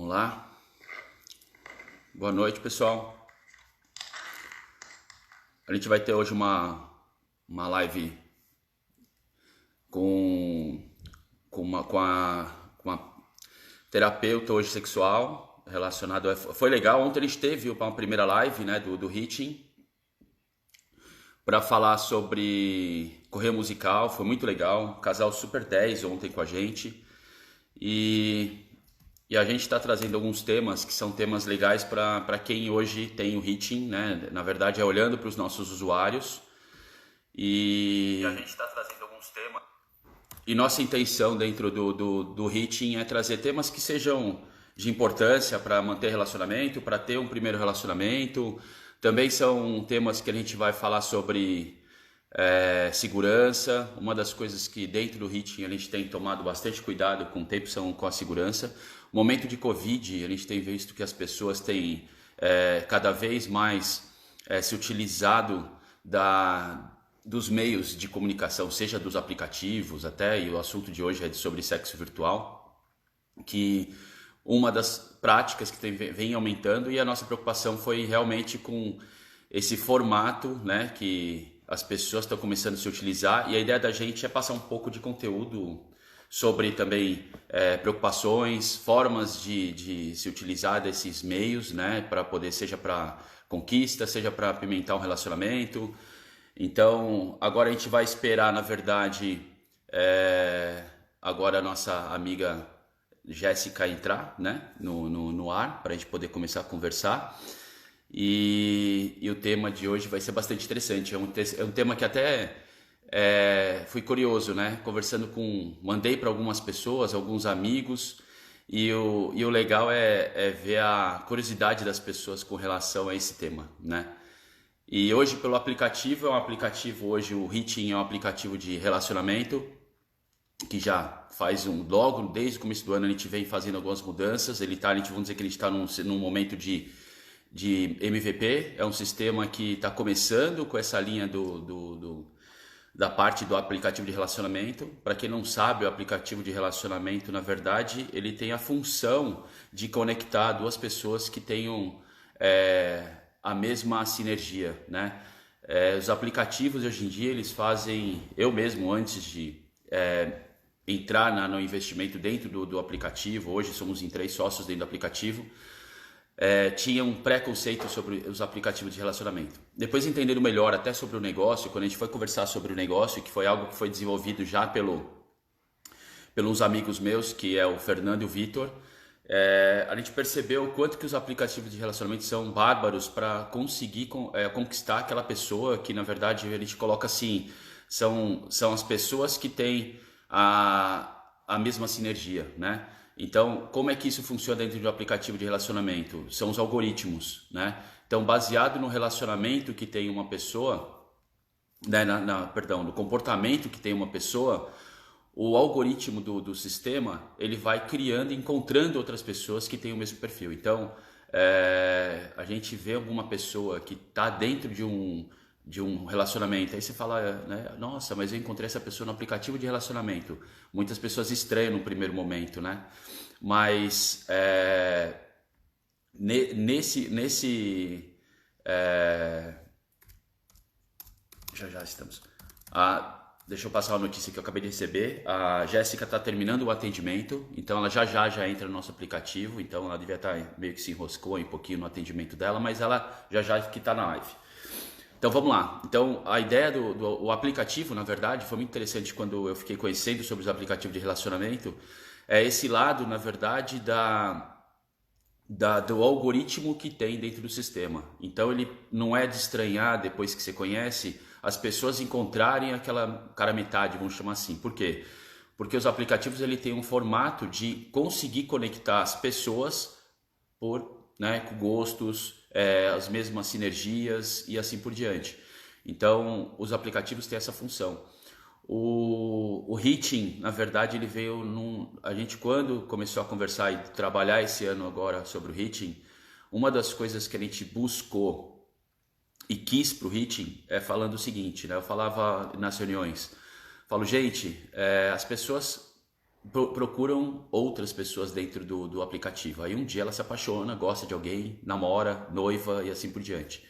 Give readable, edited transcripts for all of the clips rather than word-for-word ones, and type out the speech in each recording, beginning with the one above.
Vamos lá. Boa noite, pessoal. A gente vai ter hoje uma live com, com uma terapeuta hoje sexual relacionado a... Foi legal, ontem a gente teve uma primeira live, né, do Hitching para falar sobre correio musical, foi muito legal, um casal super 10 ontem com a gente e a gente está trazendo alguns temas que são temas legais para quem hoje tem o Hitching, né? Na verdade é olhando para os nossos usuários e a gente está trazendo alguns temas. E nossa intenção dentro do Hitching é trazer temas que sejam de importância para manter relacionamento, para ter um primeiro relacionamento. Também são temas que a gente vai falar sobre segurança. Uma das coisas que dentro do Hitching a gente tem tomado bastante cuidado com o tempo são com a segurança. No momento de Covid, a gente tem visto que as pessoas têm cada vez mais se utilizado dos meios de comunicação, seja dos aplicativos até, e o assunto de hoje é sobre sexo virtual, que uma das práticas que vem aumentando, e a nossa preocupação foi realmente com esse formato, né, que as pessoas estão começando a se utilizar, e a ideia da gente é passar um pouco de conteúdo sobre também preocupações, formas de se utilizar desses meios, né, para poder, seja para conquista, seja para apimentar um relacionamento. Então, agora a gente vai esperar, na verdade, agora a nossa amiga Jéssica entrar, né, no ar, para a gente poder começar a conversar. E o tema de hoje vai ser bastante interessante. É um tema que até fui curioso, né? Mandei para algumas pessoas, alguns amigos, e o legal é ver a curiosidade das pessoas com relação a esse tema, né? E hoje pelo aplicativo, hoje o Hitching é um aplicativo de relacionamento que já faz logo desde o começo do ano a gente vem fazendo algumas mudanças. A gente vamos dizer que a gente está num momento de MVP, é um sistema que está começando com essa linha da parte do aplicativo de relacionamento. Para quem não sabe, o aplicativo de relacionamento, na verdade, ele tem a função de conectar duas pessoas que tenham a mesma sinergia, né? Os aplicativos hoje em dia, eles fazem... Eu mesmo, antes de entrar no investimento dentro do aplicativo, hoje somos em 3 sócios dentro do aplicativo, tinha um preconceito sobre os aplicativos de relacionamento. Depois entendendo melhor até sobre o negócio, quando a gente foi conversar sobre o negócio, que foi algo que foi desenvolvido já pelos amigos meus, que é o Fernando e o Vitor, a gente percebeu o quanto que os aplicativos de relacionamento são bárbaros para conseguir conquistar aquela pessoa que, na verdade, a gente coloca assim, são as pessoas que têm a mesma sinergia, né? Então, como é que isso funciona dentro do aplicativo de relacionamento? São os algoritmos, né? Então, baseado no relacionamento que tem uma pessoa, né, no comportamento que tem uma pessoa, o algoritmo do sistema, ele vai encontrando outras pessoas que têm o mesmo perfil. Então, a gente vê alguma pessoa que está dentro de um relacionamento, aí você fala, né, nossa, mas eu encontrei essa pessoa no aplicativo de relacionamento. Muitas pessoas estranham no primeiro momento, né? Mas já estamos. Deixa eu passar uma notícia que eu acabei de receber. A Jéssica está terminando o atendimento, então ela já entra no nosso aplicativo. Então ela devia estar meio que se enroscou um pouquinho no atendimento dela, mas ela já que está na live. Então vamos lá. Então a ideia do aplicativo, na verdade, foi muito interessante quando eu fiquei conhecendo sobre os aplicativos de relacionamento. É esse lado, na verdade, do algoritmo que tem dentro do sistema. Então ele não é de estranhar, depois que você conhece, as pessoas encontrarem aquela cara metade, vamos chamar assim. Por quê? Porque os aplicativos ele tem um formato de conseguir conectar as pessoas com gostos, as mesmas sinergias e assim por diante. Então os aplicativos têm essa função. O Hitching, na verdade, ele veio a gente, quando começou a conversar e trabalhar esse ano agora sobre o Hitching, uma das coisas que a gente buscou e quis para o Hitching falando o seguinte, né? Eu falava nas reuniões, gente, as pessoas procuram outras pessoas dentro do aplicativo. Aí um dia ela se apaixona, gosta de alguém, namora, noiva e assim por diante.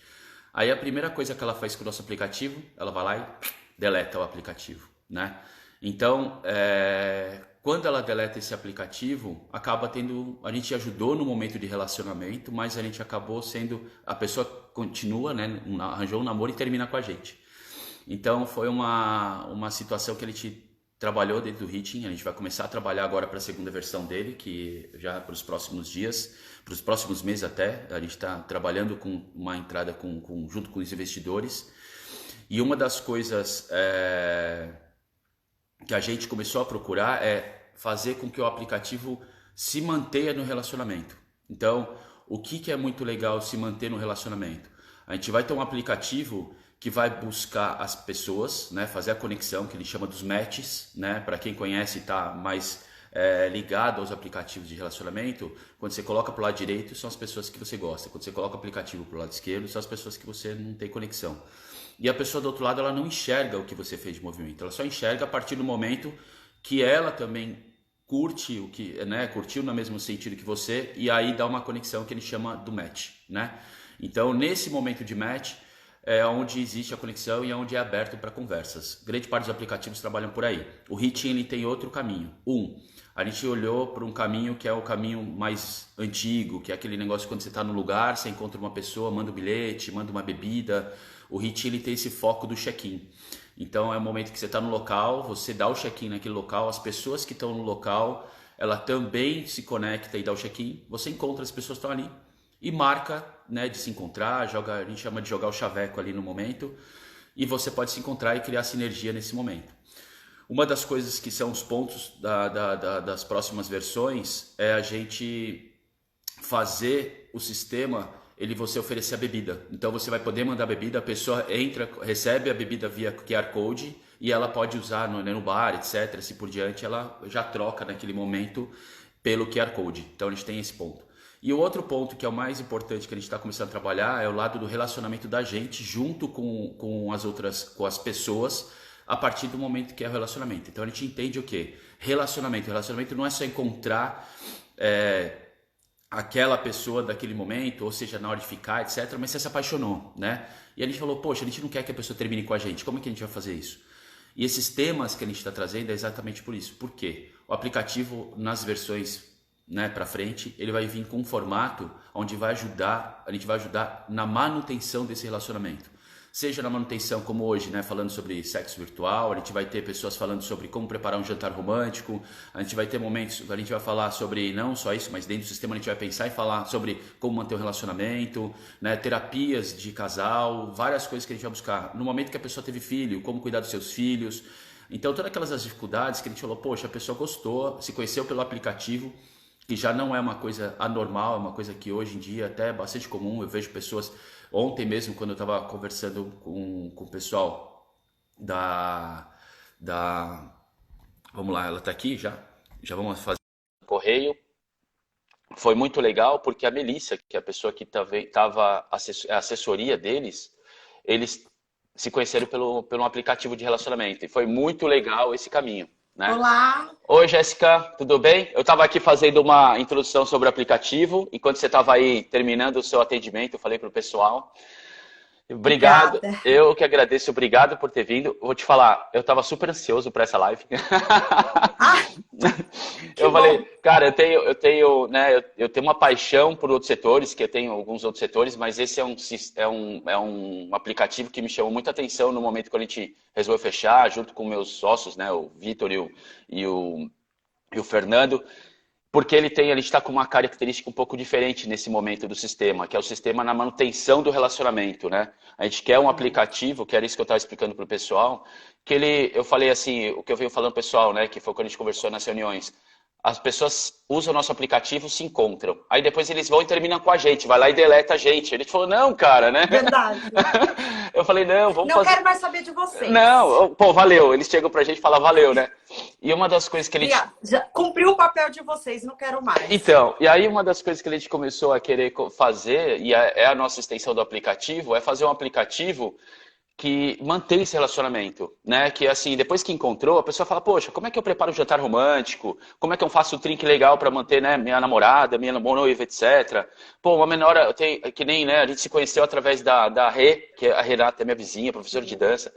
Aí a primeira coisa que ela faz com o nosso aplicativo, ela vai lá e deleta o aplicativo, né? Então, quando ela deleta esse aplicativo, acaba tendo, a gente ajudou no momento de relacionamento, mas a gente acabou sendo, a pessoa continua, né, arranjou um namoro e termina com a gente. Então foi uma situação que a gente trabalhou dentro do Hitting, a gente vai começar a trabalhar agora para a segunda versão dele, que já para os próximos dias, para os próximos meses até, a gente está trabalhando com uma entrada junto com os investidores. E uma das coisas que a gente começou a procurar é fazer com que o aplicativo se mantenha no relacionamento. Então, o que é muito legal se manter no relacionamento? A gente vai ter um aplicativo que vai buscar as pessoas, né, fazer a conexão, que ele chama dos matches, né, para quem conhece, está mais ligado aos aplicativos de relacionamento. Quando você coloca para o lado direito, são as pessoas que você gosta. Quando você coloca o aplicativo para o lado esquerdo, são as pessoas que você não tem conexão. E a pessoa do outro lado, ela não enxerga o que você fez de movimento, ela só enxerga a partir do momento que ela também curte o que, né, curtiu no mesmo sentido que você, e aí dá uma conexão que ele chama do match, né? Então, nesse momento de match, é onde existe a conexão e é onde é aberto para conversas. Grande parte dos aplicativos trabalham por aí. O Hitting, ele tem outro caminho. A gente olhou para um caminho que é o caminho mais antigo, que é aquele negócio quando você está no lugar, você encontra uma pessoa, manda um bilhete, manda uma bebida. O Hitting, ele tem esse foco do check-in. Então é o momento que você está no local, você dá o check-in naquele local, as pessoas que estão no local, ela também se conecta e dá o check-in, você encontra as pessoas que estão ali e marca, né, de se encontrar, a gente chama de jogar o chaveco ali no momento, e você pode se encontrar e criar sinergia nesse momento. Uma das coisas que são os pontos das próximas versões é a gente fazer o sistema, você oferecer a bebida. Então você vai poder mandar a bebida, a pessoa entra, recebe a bebida via QR Code e ela pode usar no bar, etc. Assim por diante, ela já troca naquele momento pelo QR Code. Então a gente tem esse ponto. E o outro ponto que é o mais importante que a gente está começando a trabalhar é o lado do relacionamento da gente junto com as pessoas a partir do momento que é o relacionamento. Então a gente entende o quê? Relacionamento. Relacionamento não é só encontrar aquela pessoa daquele momento, ou seja, na hora de ficar, etc. Mas você se apaixonou, né? E a gente falou, poxa, a gente não quer que a pessoa termine com a gente. Como é que a gente vai fazer isso? E esses temas que a gente está trazendo é exatamente por isso. Por quê? O aplicativo, nas versões, né, para frente, ele vai vir com um formato onde a gente vai ajudar na manutenção desse relacionamento. Seja na manutenção como hoje, né, falando sobre sexo virtual, a gente vai ter pessoas falando sobre como preparar um jantar romântico, a gente vai ter momentos, a gente vai falar sobre não só isso, mas dentro do sistema a gente vai pensar e falar sobre como manter um relacionamento, né, terapias de casal, várias coisas que a gente vai buscar. No momento que a pessoa teve filho, como cuidar dos seus filhos. Então todas aquelas dificuldades que a gente falou, poxa, a pessoa gostou, se conheceu pelo aplicativo, que já não é uma coisa anormal, é uma coisa que hoje em dia até é bastante comum. Eu vejo pessoas, ontem mesmo quando eu estava conversando com o pessoal vamos lá, ela está aqui já vamos fazer correio. Foi muito legal porque a Melissa, que é a pessoa que estava a assessoria deles, eles se conheceram pelo um aplicativo de relacionamento e foi muito legal esse caminho, né? Olá! Oi, Jéssica, tudo bem? Eu estava aqui fazendo uma introdução sobre o aplicativo. Enquanto você estava aí terminando o seu atendimento, eu falei para o pessoal. Obrigado, Obrigada. eu que agradeço, obrigado por ter vindo. Vou te falar, eu estava super ansioso para essa live. Ah, que Eu falei, bom! cara, eu tenho uma paixão por outros setores, que eu tenho alguns outros setores, mas esse é um aplicativo que me chamou muita atenção no momento que a gente resolveu fechar, junto com meus sócios, né, o Vitor e o Fernando. Porque a gente está com uma característica um pouco diferente nesse momento do sistema, que é o sistema na manutenção do relacionamento, né? A gente quer um aplicativo, que era isso que eu estava explicando para o pessoal, eu falei assim, o que eu venho falando pro pessoal, né? Que foi quando a gente conversou nas reuniões. As pessoas usam o nosso aplicativo, se encontram. Aí depois eles vão e terminam com a gente, vai lá e deleta a gente. Ele falou, não, cara, né? Verdade. Eu falei, não, vamos Não fazer... quero mais saber de vocês. Não, pô, valeu. Eles chegam pra gente e falam, valeu, né? E uma das coisas que ele... Já cumpriu o papel de vocês, não quero mais. Então, e aí uma das coisas que a gente começou a querer fazer, e é a nossa extensão do aplicativo, é fazer um aplicativo que mantém esse relacionamento, né? Que assim, depois que encontrou, a pessoa fala, poxa, como é que eu preparo um jantar romântico? Como é que eu faço um drink legal para manter, né, minha namorada, minha noiva, etc. Pô, uma menor, que nem, né, a gente se conheceu através da Rê, que a Renata é minha vizinha, professora de dança.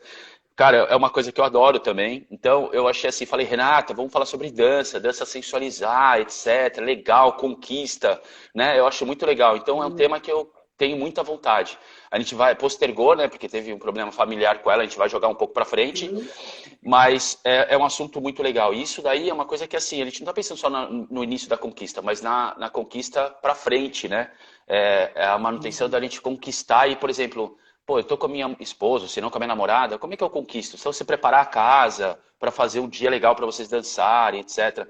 Cara, é uma coisa que eu adoro também. Então, eu achei assim, falei, Renata, vamos falar sobre dança, dança sensualizar, etc. Legal, conquista, né? Eu acho muito legal. Então, é um tema que eu tenho muita vontade. A gente vai, postergou, né? Porque teve um problema familiar com ela, a gente vai jogar um pouco pra frente. Sim. Mas é um assunto muito legal. E isso daí é uma coisa que, assim, a gente não tá pensando só no início da conquista, mas na conquista pra frente, né? É a manutenção da gente conquistar e, por exemplo, pô, eu tô com a minha esposa, se não com a minha namorada, como é que eu conquisto? Se você preparar a casa para fazer um dia legal para vocês dançarem, etc.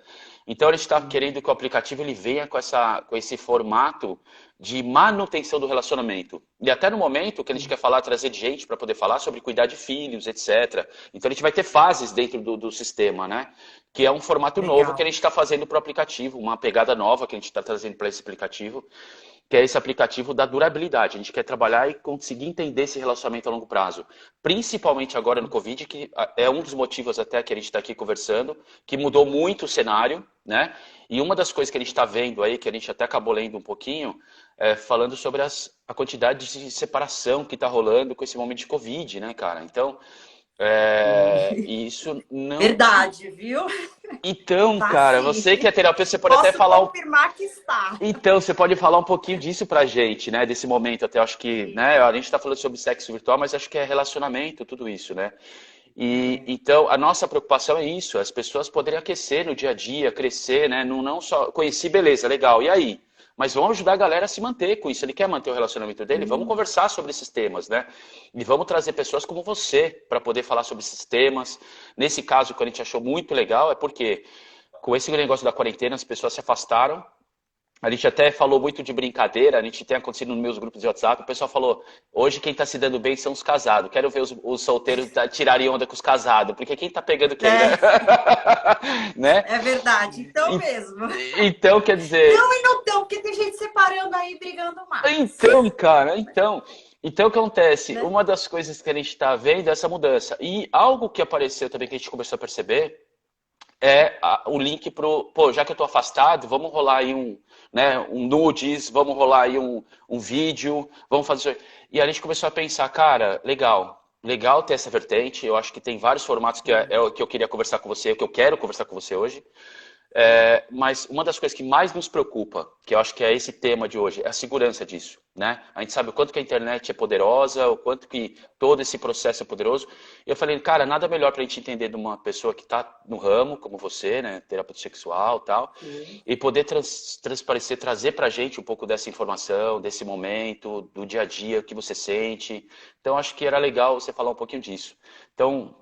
Então a gente está querendo que o aplicativo ele venha com esse formato de manutenção do relacionamento. E até no momento que a gente quer falar, trazer gente para poder falar sobre cuidar de filhos, etc. Então a gente vai ter fases dentro do sistema, né? Que é um formato novo que a Legal. gente está fazendo para o aplicativo, uma pegada nova que a gente está trazendo para esse aplicativo, que é esse aplicativo da durabilidade. A gente quer trabalhar e conseguir entender esse relacionamento a longo prazo. Principalmente agora no Covid, que é um dos motivos até que a gente está aqui conversando, que mudou muito o cenário, né? E uma das coisas que a gente está vendo aí, que a gente até acabou lendo um pouquinho, é falando sobre a quantidade de separação que está rolando com esse momento de Covid, né, cara? Então, e isso não... Verdade, viu? Então, Tá cara, sim. você que é terapeuta, você pode até Posso falar confirmar que está. então, você pode falar um pouquinho disso pra gente, né? Desse momento, até acho que, Sim. né? A gente tá falando sobre sexo virtual, mas acho que é relacionamento, tudo isso, né? E É. então a nossa preocupação é isso, as pessoas poderem aquecer no dia a dia, crescer, né? Não só conheci, beleza, legal. E aí? Mas vamos ajudar a galera a se manter com isso. Ele quer manter o relacionamento dele? Vamos Sim. conversar sobre esses temas, né? E vamos trazer pessoas como você para poder falar sobre esses temas. Nesse caso, o que a gente achou muito legal é porque com esse negócio da quarentena, as pessoas se afastaram. A gente até falou muito de brincadeira, a gente tem acontecido nos meus grupos de WhatsApp, o pessoal falou, hoje quem tá se dando bem são os casados, quero ver os solteiros tirarem onda com os casados, porque quem tá pegando quem, né? É, Né? é verdade. Então E- mesmo. Então, quer dizer, Não e não tão, porque tem gente separando aí, brigando mais. então, cara, então o que acontece? Né? Uma das coisas que a gente está vendo é essa mudança. E algo que apareceu também que a gente começou a perceber é o link pro, pô, já que eu tô afastado, vamos rolar aí um nudes, vamos rolar aí um vídeo, vamos fazer isso. E a gente começou a pensar, cara, legal ter essa vertente, eu acho que tem vários formatos que é o que eu queria conversar com você, que eu quero conversar com você hoje. Mas uma das coisas que mais nos preocupa, que eu acho que é esse tema de hoje, é a segurança disso, né? A gente sabe o quanto que a internet é poderosa, o quanto que todo esse processo é poderoso. E eu falei, cara, nada melhor para a gente entender de uma pessoa que está no ramo, como você, né? Terapeuta sexual e tal, Sim. e poder transparecer, trazer para a gente um pouco dessa informação, desse momento, do dia a dia, o que você sente. Então, acho que era legal você falar um pouquinho disso. Então,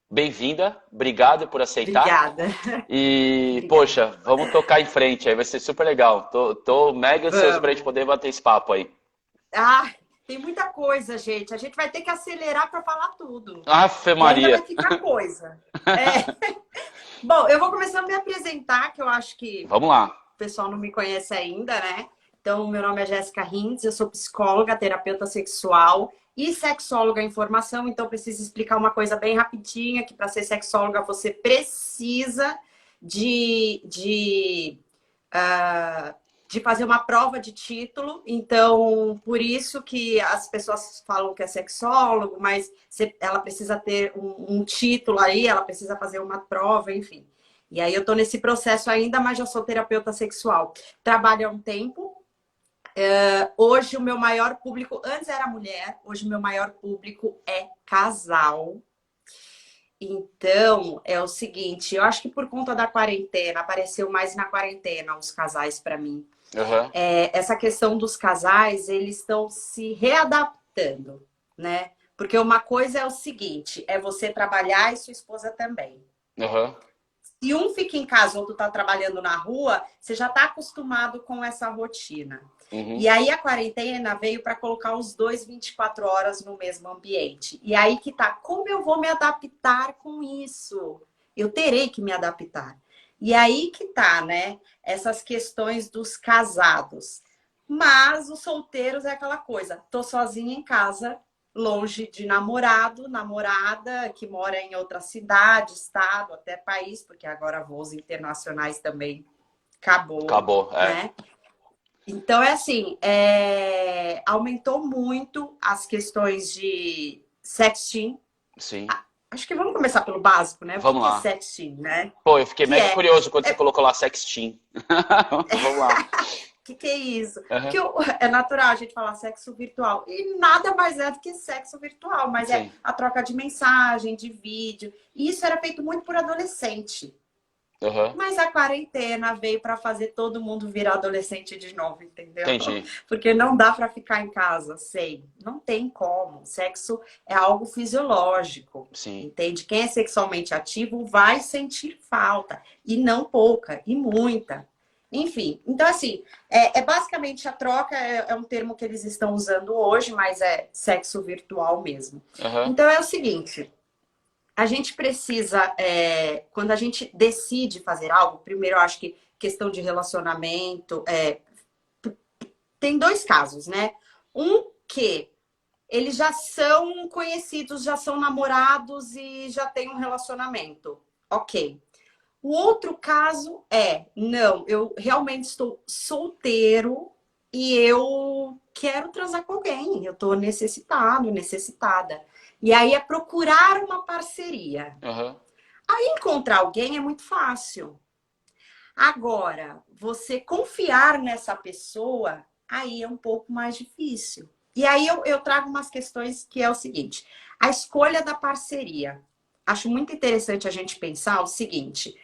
bem-vinda, obrigado por aceitar. Obrigada. E, Obrigada. poxa, vamos tocar em frente aí, vai ser super legal. Tô mega ansioso pra gente Vamos. poder bater esse papo aí. Ah, tem muita coisa, gente. A gente vai ter que acelerar para falar tudo. Afe E ainda vai Maria. ficar coisa. Bom, eu vou começar a me apresentar, que eu acho que Vamos lá. o pessoal não me conhece ainda, né? Então, meu nome é Jéssica Hinds, eu sou psicóloga, terapeuta sexual e sexóloga em formação. Então, preciso explicar uma coisa bem rapidinha, que para ser sexóloga você precisa de fazer uma prova de título. Então, por isso que as pessoas falam que é sexólogo, mas ela precisa ter um título aí, ela precisa fazer uma prova, enfim. E aí eu tô nesse processo ainda, mas já sou terapeuta sexual. Trabalho há um tempo. Hoje o meu maior público, antes era mulher, hoje o meu maior público é casal. Então, é o seguinte, eu acho que por conta da quarentena, apareceu mais na quarentena os casais para mim. Aham, Essa questão dos casais, eles estão se readaptando, né? Porque uma coisa é o seguinte, é você trabalhar e sua esposa também. aham, Se um fica em casa, outro está trabalhando na rua, você já está acostumado com essa rotina. uhum, E aí a quarentena veio para colocar os dois 24 horas no mesmo ambiente. E aí que tá, como eu vou me adaptar com isso? Eu terei que me adaptar. E aí que tá, né? Essas questões dos casados. Mas os solteiros é aquela coisa, tô sozinha em casa, longe de namorado, namorada, que mora em outra cidade, estado, até país, porque agora voos internacionais também acabou, Acabou, é. né? Então, é assim, aumentou muito as questões de sexting. Sim. Acho que vamos começar pelo básico, né? O que Vamos que é lá. sexting, né? Pô, eu fiquei Que mega é, curioso quando você colocou lá sexting. Vamos lá. que é isso? Aham. Porque é natural a gente falar sexo virtual. E nada mais é do que sexo virtual, mas é Sim. a troca de mensagem, de vídeo. E isso era feito muito por adolescente. Aham. Mas a quarentena veio para fazer todo mundo virar adolescente de novo, entendeu? Entendi. Porque não dá para ficar em casa sem. Não tem como. Sexo é algo fisiológico. Sim. Entende? Quem é sexualmente ativo vai sentir falta. E não pouca, e muita. Enfim, então assim, basicamente a troca é um termo que eles estão usando hoje, mas é sexo virtual mesmo. Aham. Então é o seguinte, a gente precisa, quando a gente decide fazer algo, primeiro eu acho que questão de relacionamento, tem dois casos, né? Um que eles já são conhecidos, já são namorados e já têm um relacionamento. Ok. O outro caso não, eu realmente estou solteiro e eu quero transar com alguém, eu estou necessitado, necessitada. E aí é procurar uma parceria. Aham. Encontrar alguém é muito fácil. Agora, você confiar nessa pessoa, aí é um pouco mais difícil. E aí eu trago umas questões que é o seguinte: a escolha da parceria. Acho muito interessante a gente pensar o seguinte: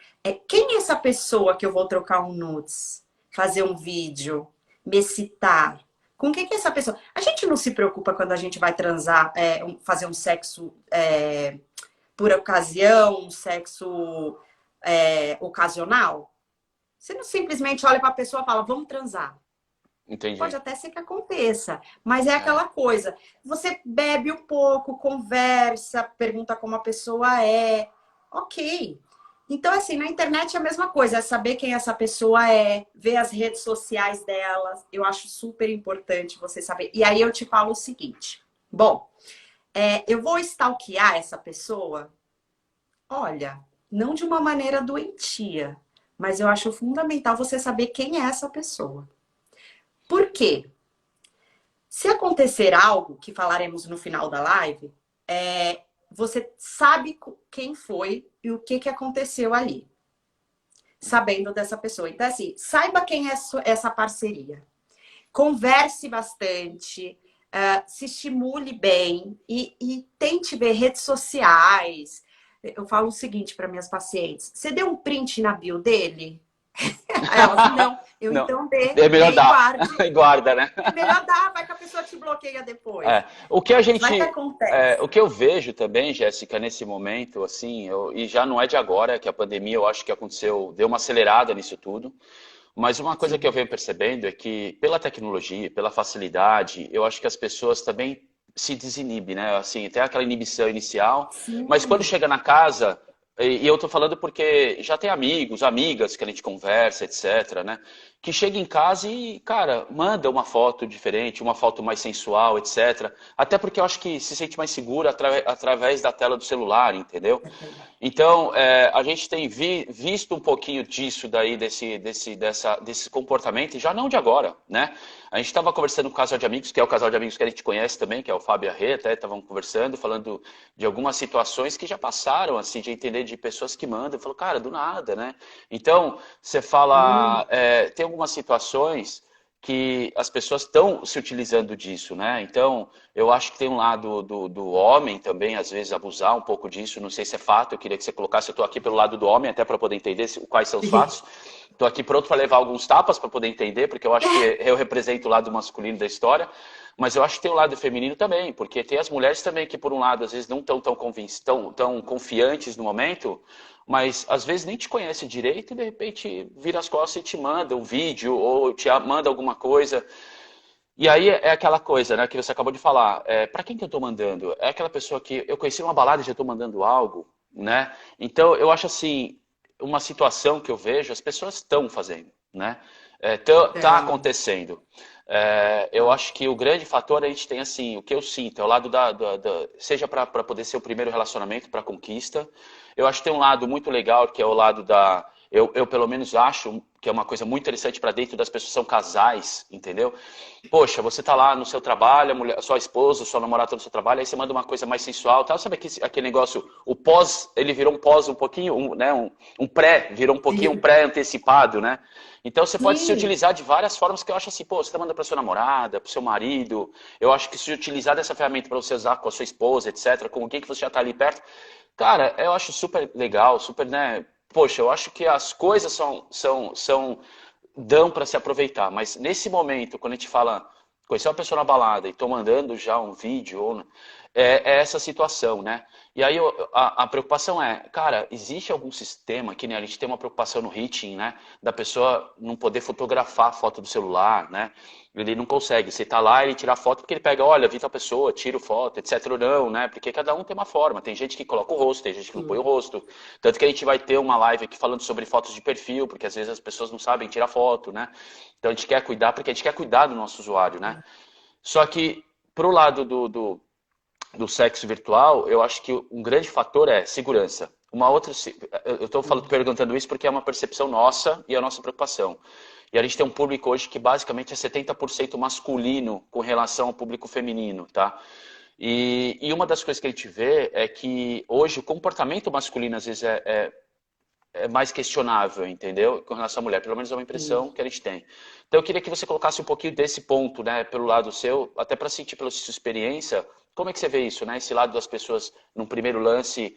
quem é essa pessoa que eu vou trocar um nudes, fazer um vídeo, me citar? Com quem que é essa pessoa? A gente não se preocupa quando a gente vai transar, fazer um sexo por ocasião, um sexo ocasional? Você não simplesmente olha para a pessoa e fala, vamos transar. Pode Entendi. até ser que aconteça, mas é É. aquela coisa. Você bebe um pouco, conversa, pergunta como a pessoa é. Ok. Então, assim, na internet é a mesma coisa, é saber quem essa pessoa é, ver as redes sociais dela. Eu acho super importante você saber. E aí eu te falo o seguinte: bom, eu vou stalkear essa pessoa? Olha, não de uma maneira doentia, mas eu acho fundamental você saber quem é essa pessoa. Por quê? Se acontecer algo, que falaremos no final da live, você sabe quem foi e o que aconteceu ali, sabendo dessa pessoa. Então, assim, saiba quem é essa parceria. Converse bastante, se estimule bem e tente ver redes sociais. Eu falo o seguinte para minhas pacientes: você deu um print na bio dele? Aí elas, não, eu Não. então dê, É melhor dê e dar. guarde. E guarda, né? É melhor dar, vai que a pessoa te bloqueia depois. É. O que a Mas vai que gente, o acontece. que eu vejo também, Jéssica, nesse momento, assim, e já não é de agora, que a pandemia, eu acho que aconteceu, deu uma acelerada nisso tudo. Mas uma coisa que eu Sim. venho percebendo é que, pela tecnologia, pela facilidade, eu acho que as pessoas também se desinibem, né? Assim, tem aquela inibição inicial, mas quando Sim. chega na casa, e eu tô falando porque já tem amigos, amigas que a gente conversa, etc, né? Que chega em casa e, cara, manda uma foto diferente, uma foto mais sensual, etc. Até porque eu acho que se sente mais segura através da tela do celular, entendeu? Então, a gente tem visto um pouquinho disso daí, desse comportamento, e já não de agora, né? A gente estava conversando com o casal de amigos, que é o casal de amigos que a gente conhece também, que é o Fábio e a Rê, até estavam conversando, falando de algumas situações que já passaram, assim, de entender de pessoas que mandam, falou, cara, do nada, né? Então, você fala, tem algumas situações que as pessoas estão se utilizando disso, né? Então, eu acho que tem um lado do homem também, às vezes, abusar um pouco disso. Não sei se é fato, eu queria que você colocasse. Eu estou aqui pelo lado do homem, até para poder entender quais são os fatos. Estou aqui pronto para levar alguns tapas para poder entender, porque eu acho que eu represento o lado masculino da história. Mas eu acho que tem o lado feminino também, porque tem as mulheres também que, por um lado, às vezes não estão tão confiantes no momento, mas às vezes nem te conhece direito e de repente vira as costas e te manda um vídeo ou te manda alguma coisa. E aí é aquela coisa, né, que você acabou de falar. Para quem que eu estou mandando? É aquela pessoa que eu conheci numa balada e já estou mandando algo, né? Então eu acho assim, uma situação que eu vejo, as pessoas estão fazendo, né? Tá Então, acontecendo. Eu acho que o grande fator a gente tem assim, o que eu sinto, é o lado seja para poder ser o primeiro relacionamento para conquista. Eu acho que tem um lado muito legal que é o lado da. Eu pelo menos acho que é uma coisa muito interessante para dentro das pessoas, são casais, entendeu? Poxa, você tá lá no seu trabalho, sua esposa, sua namorada tá no seu trabalho, aí você manda uma coisa mais sensual, tal. Sabe aquele negócio, o pós, ele virou um pós um pouquinho, né, um pré, virou um pouquinho um sim, pré antecipado, né? Então você pode se sim, utilizar de várias formas que eu acho assim, pô, você tá mandando para sua namorada, para seu marido, eu acho que se utilizar dessa ferramenta para você usar com a sua esposa, etc, com alguém que você já tá ali perto, cara, eu acho super legal, super, né? Poxa, eu acho que as coisas dão para se aproveitar, mas nesse momento, quando a gente fala, conhecer uma pessoa na balada e tô mandando já um vídeo, é essa situação, né? E aí a preocupação é, cara, existe algum sistema que né, a gente tem uma preocupação no Hitching, né? Da pessoa não poder fotografar a foto do celular, né? Ele não consegue. Você tá lá, ele tira a foto porque ele pega, olha, vi tal pessoa, tiro foto, etc. Ou não, né? Porque cada um tem uma forma. Tem gente que coloca o rosto, tem gente que não põe o sim, rosto. Tanto que a gente vai ter uma live aqui falando sobre fotos de perfil, porque às vezes as pessoas não sabem tirar foto, né? Então a gente quer cuidar, porque a gente quer cuidar do nosso usuário, né? Só que pro lado do sexo virtual, eu acho que um grande fator é segurança. Uma outra, eu estou perguntando isso porque é uma percepção nossa e a nossa preocupação. E a gente tem um público hoje que basicamente é 70% masculino com relação ao público feminino, tá? E uma das coisas que a gente vê é que hoje o comportamento masculino às vezes é mais questionável, entendeu? Com relação à mulher, pelo menos é uma sim. impressão que a gente tem. Então eu queria que você colocasse um pouquinho desse ponto, né, pelo lado seu, até para sentir pela sua experiência, como é que você vê isso, né? Esse lado das pessoas, num primeiro lance,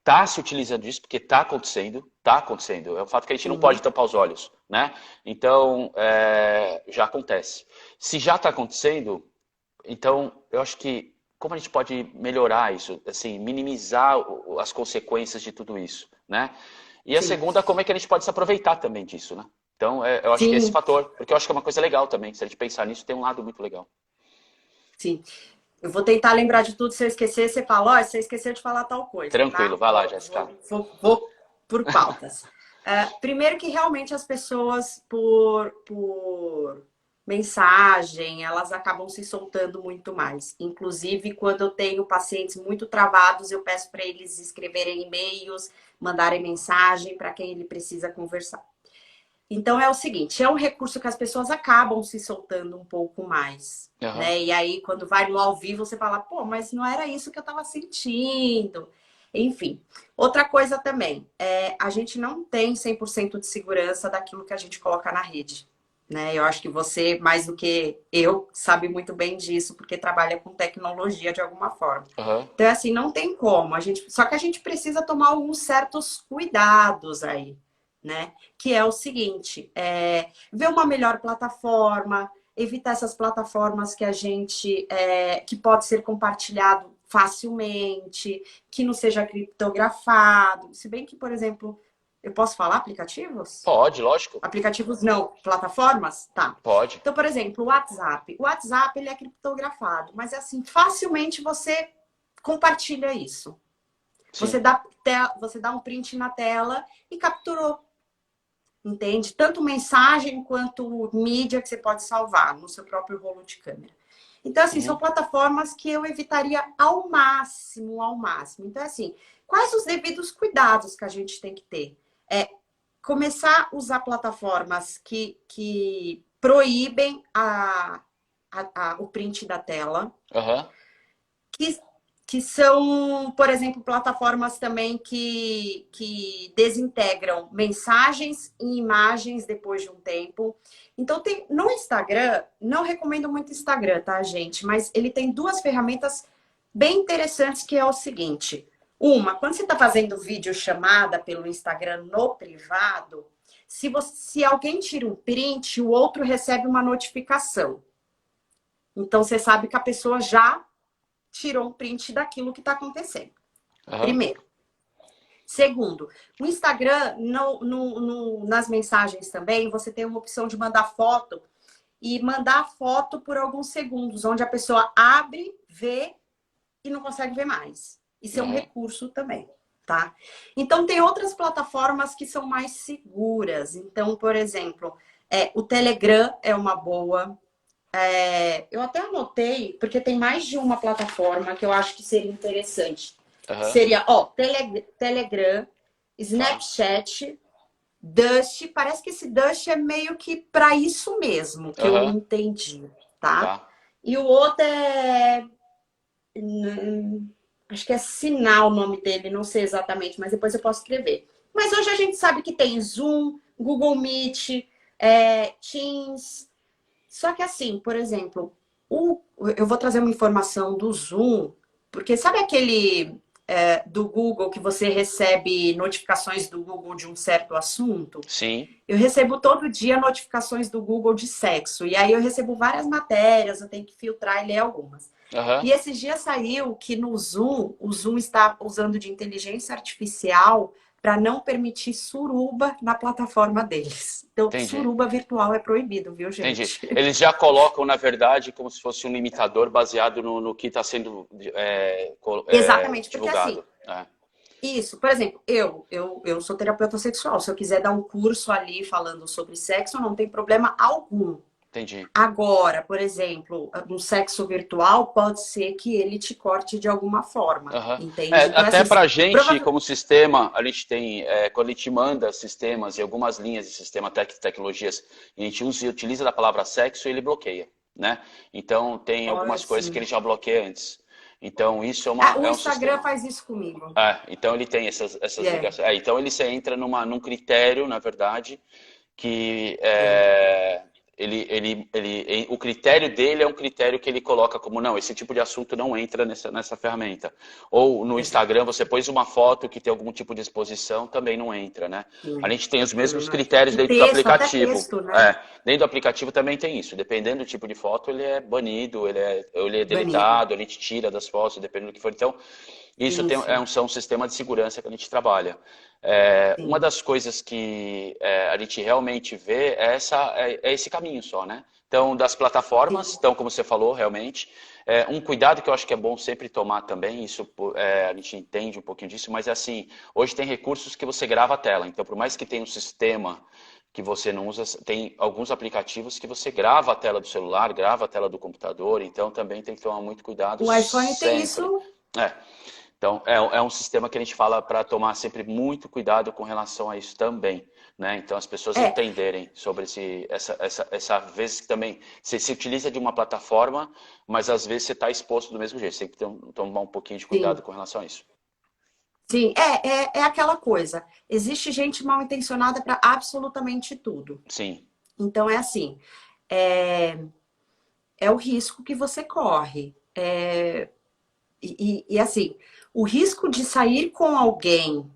tá se utilizando disso, porque tá acontecendo, tá acontecendo. É um fato que a gente não pode Uhum. tampar os olhos, né? Então, já acontece. Se já está acontecendo, então eu acho que como a gente pode melhorar isso, assim, minimizar as consequências de tudo isso, né? E a Sim, segunda, como é que a gente pode se aproveitar também disso, né? Então, eu acho que é esse sim, fator, porque eu acho que é uma coisa legal também. Se a gente pensar nisso, tem um lado muito legal. sim. Eu vou tentar lembrar de tudo. Se eu esquecer, você fala, ó, você esqueceu de falar tal coisa, Tranquilo, tá? vai lá, Jéssica. Vou por pautas. Primeiro que realmente as pessoas, por mensagem, elas acabam se soltando muito mais. Inclusive, quando eu tenho pacientes muito travados, eu peço para eles escreverem e-mails, mandarem mensagem para quem ele precisa conversar. Então é o seguinte, é um recurso que as pessoas acabam se soltando um pouco mais, Aham. né? E aí quando vai no ao vivo você fala, pô, mas não era isso que eu tava sentindo. Enfim, outra coisa também, a gente não tem 100% de segurança daquilo que a gente coloca na rede, né? Eu acho que você, mais do que eu, sabe muito bem disso, porque trabalha com tecnologia de alguma forma. Aham. Então, assim, não tem como. Só que a gente precisa tomar alguns certos cuidados aí, né? Que é o seguinte, ver uma melhor plataforma, evitar essas plataformas que a gente que pode ser compartilhado facilmente, que não seja criptografado. Se bem que, por exemplo, eu posso falar aplicativos? Pode, lógico. Aplicativos não, plataformas? Tá. Pode. Então, por exemplo, o WhatsApp. O WhatsApp ele é criptografado, mas é assim, facilmente você compartilha isso. Sim. Você dá um print na tela e capturou. Entende? Tanto mensagem quanto mídia que você pode salvar no seu próprio rolo de câmera. Então, assim, são Uhum. plataformas que eu evitaria ao máximo, ao máximo. Então, assim, quais os devidos cuidados que a gente tem que ter? Começar a usar plataformas que proíbem o print da tela, Aham. que, que são, por exemplo, plataformas também que desintegram mensagens e imagens depois de um tempo. Então, tem no Instagram, não recomendo muito Instagram, tá, gente? Mas ele tem duas ferramentas bem interessantes, que é o seguinte. Uma, quando você está fazendo vídeo chamada pelo Instagram no privado, se alguém tira um print, o outro recebe uma notificação. Então, você sabe que a pessoa já tirou um print daquilo que está acontecendo. Aham. Primeiro. Segundo, o Instagram, nas mensagens também, você tem uma opção de mandar foto e mandar foto por alguns segundos, onde a pessoa abre, vê e não consegue ver mais. Isso é um Aham. recurso também, tá? Então, tem outras plataformas que são mais seguras. Então, por exemplo, O Telegram é uma boa. Eu até anotei, porque tem mais de uma plataforma que eu acho que seria interessante. Aham, Seria, Telegram, tá, Snapchat, Dust. Parece que esse Dust é meio que para isso mesmo, que eu aham, entendi, tá? tá, E o outro acho que é Sinal o nome dele, não sei exatamente, mas depois eu posso escrever. Mas hoje a gente sabe que tem Zoom, Google Meet, Teams. Só que assim, por exemplo, eu vou trazer uma informação do Zoom, porque sabe aquele do Google que você recebe notificações do Google de um certo assunto? sim, Eu recebo todo dia notificações do Google de sexo. E aí eu recebo várias matérias, eu tenho que filtrar e ler algumas. aham, E esses dias saiu que no Zoom, o Zoom está usando de inteligência artificial para não permitir suruba na plataforma deles. Então, entendi. suruba virtual é proibido, viu, Entendi. gente? Eles já colocam, na verdade, como se fosse um limitador baseado no que está sendo Exatamente, porque assim, divulgado. É. isso, por exemplo, eu sou terapeuta sexual. Se eu quiser dar um curso ali falando sobre sexo, não tem problema algum. Entendi. Agora, por exemplo, no sexo virtual, pode ser que ele te corte de alguma forma, Aham. entende? Então, Até assim, para a gente, provavelmente. como sistema, a gente tem, quando a gente manda sistemas e algumas linhas de sistema tecnologias, e a gente utiliza da palavra sexo, ele bloqueia, né? Então, tem Olha algumas coisas que assim. ele já bloqueia antes. Então, isso O é um Instagram sistema. faz isso comigo. Então, ele tem essas É, ligações. Então, ele se entra num critério, na verdade, que é. o critério dele é um critério que ele coloca como, não, esse tipo de assunto não entra nessa ferramenta. Ou no Instagram Exato. você pôs uma foto que tem algum tipo de exposição, também não entra, né? A Sim, gente tem os também mesmos não é. critérios E dentro do texto, até aplicativo. texto, né? Dentro do aplicativo também tem isso. Dependendo do tipo de foto, ele é banido, ele é Banido. deletado, ele te tira das fotos, dependendo do que for. Então, isso Sim, sim, são um sistema de segurança que a gente trabalha. Uma sim. das coisas que a gente realmente vê é esse caminho só, né? Então, das plataformas, Sim. então, como você falou, realmente, um cuidado que eu acho que é bom sempre tomar também, isso a gente entende um pouquinho disso, mas é assim, hoje tem recursos que você grava a tela, então, por mais que tenha um sistema que você não usa, tem alguns aplicativos que você grava a tela do celular, grava a tela do computador, então também tem que tomar muito cuidado O iPhone tem sempre. isso. É, então, é um sistema que a gente fala para tomar sempre muito cuidado com relação a isso também, né? Então, as pessoas É, entenderem sobre essa vez que também você se utiliza de uma plataforma, mas às vezes você está exposto do mesmo jeito. Você tem que tomar um pouquinho de cuidado sim. com relação a isso. Sim, é aquela coisa. Existe gente mal intencionada para absolutamente tudo. Sim, Então é assim, é, é o risco que você corre. Assim, o risco de sair com alguém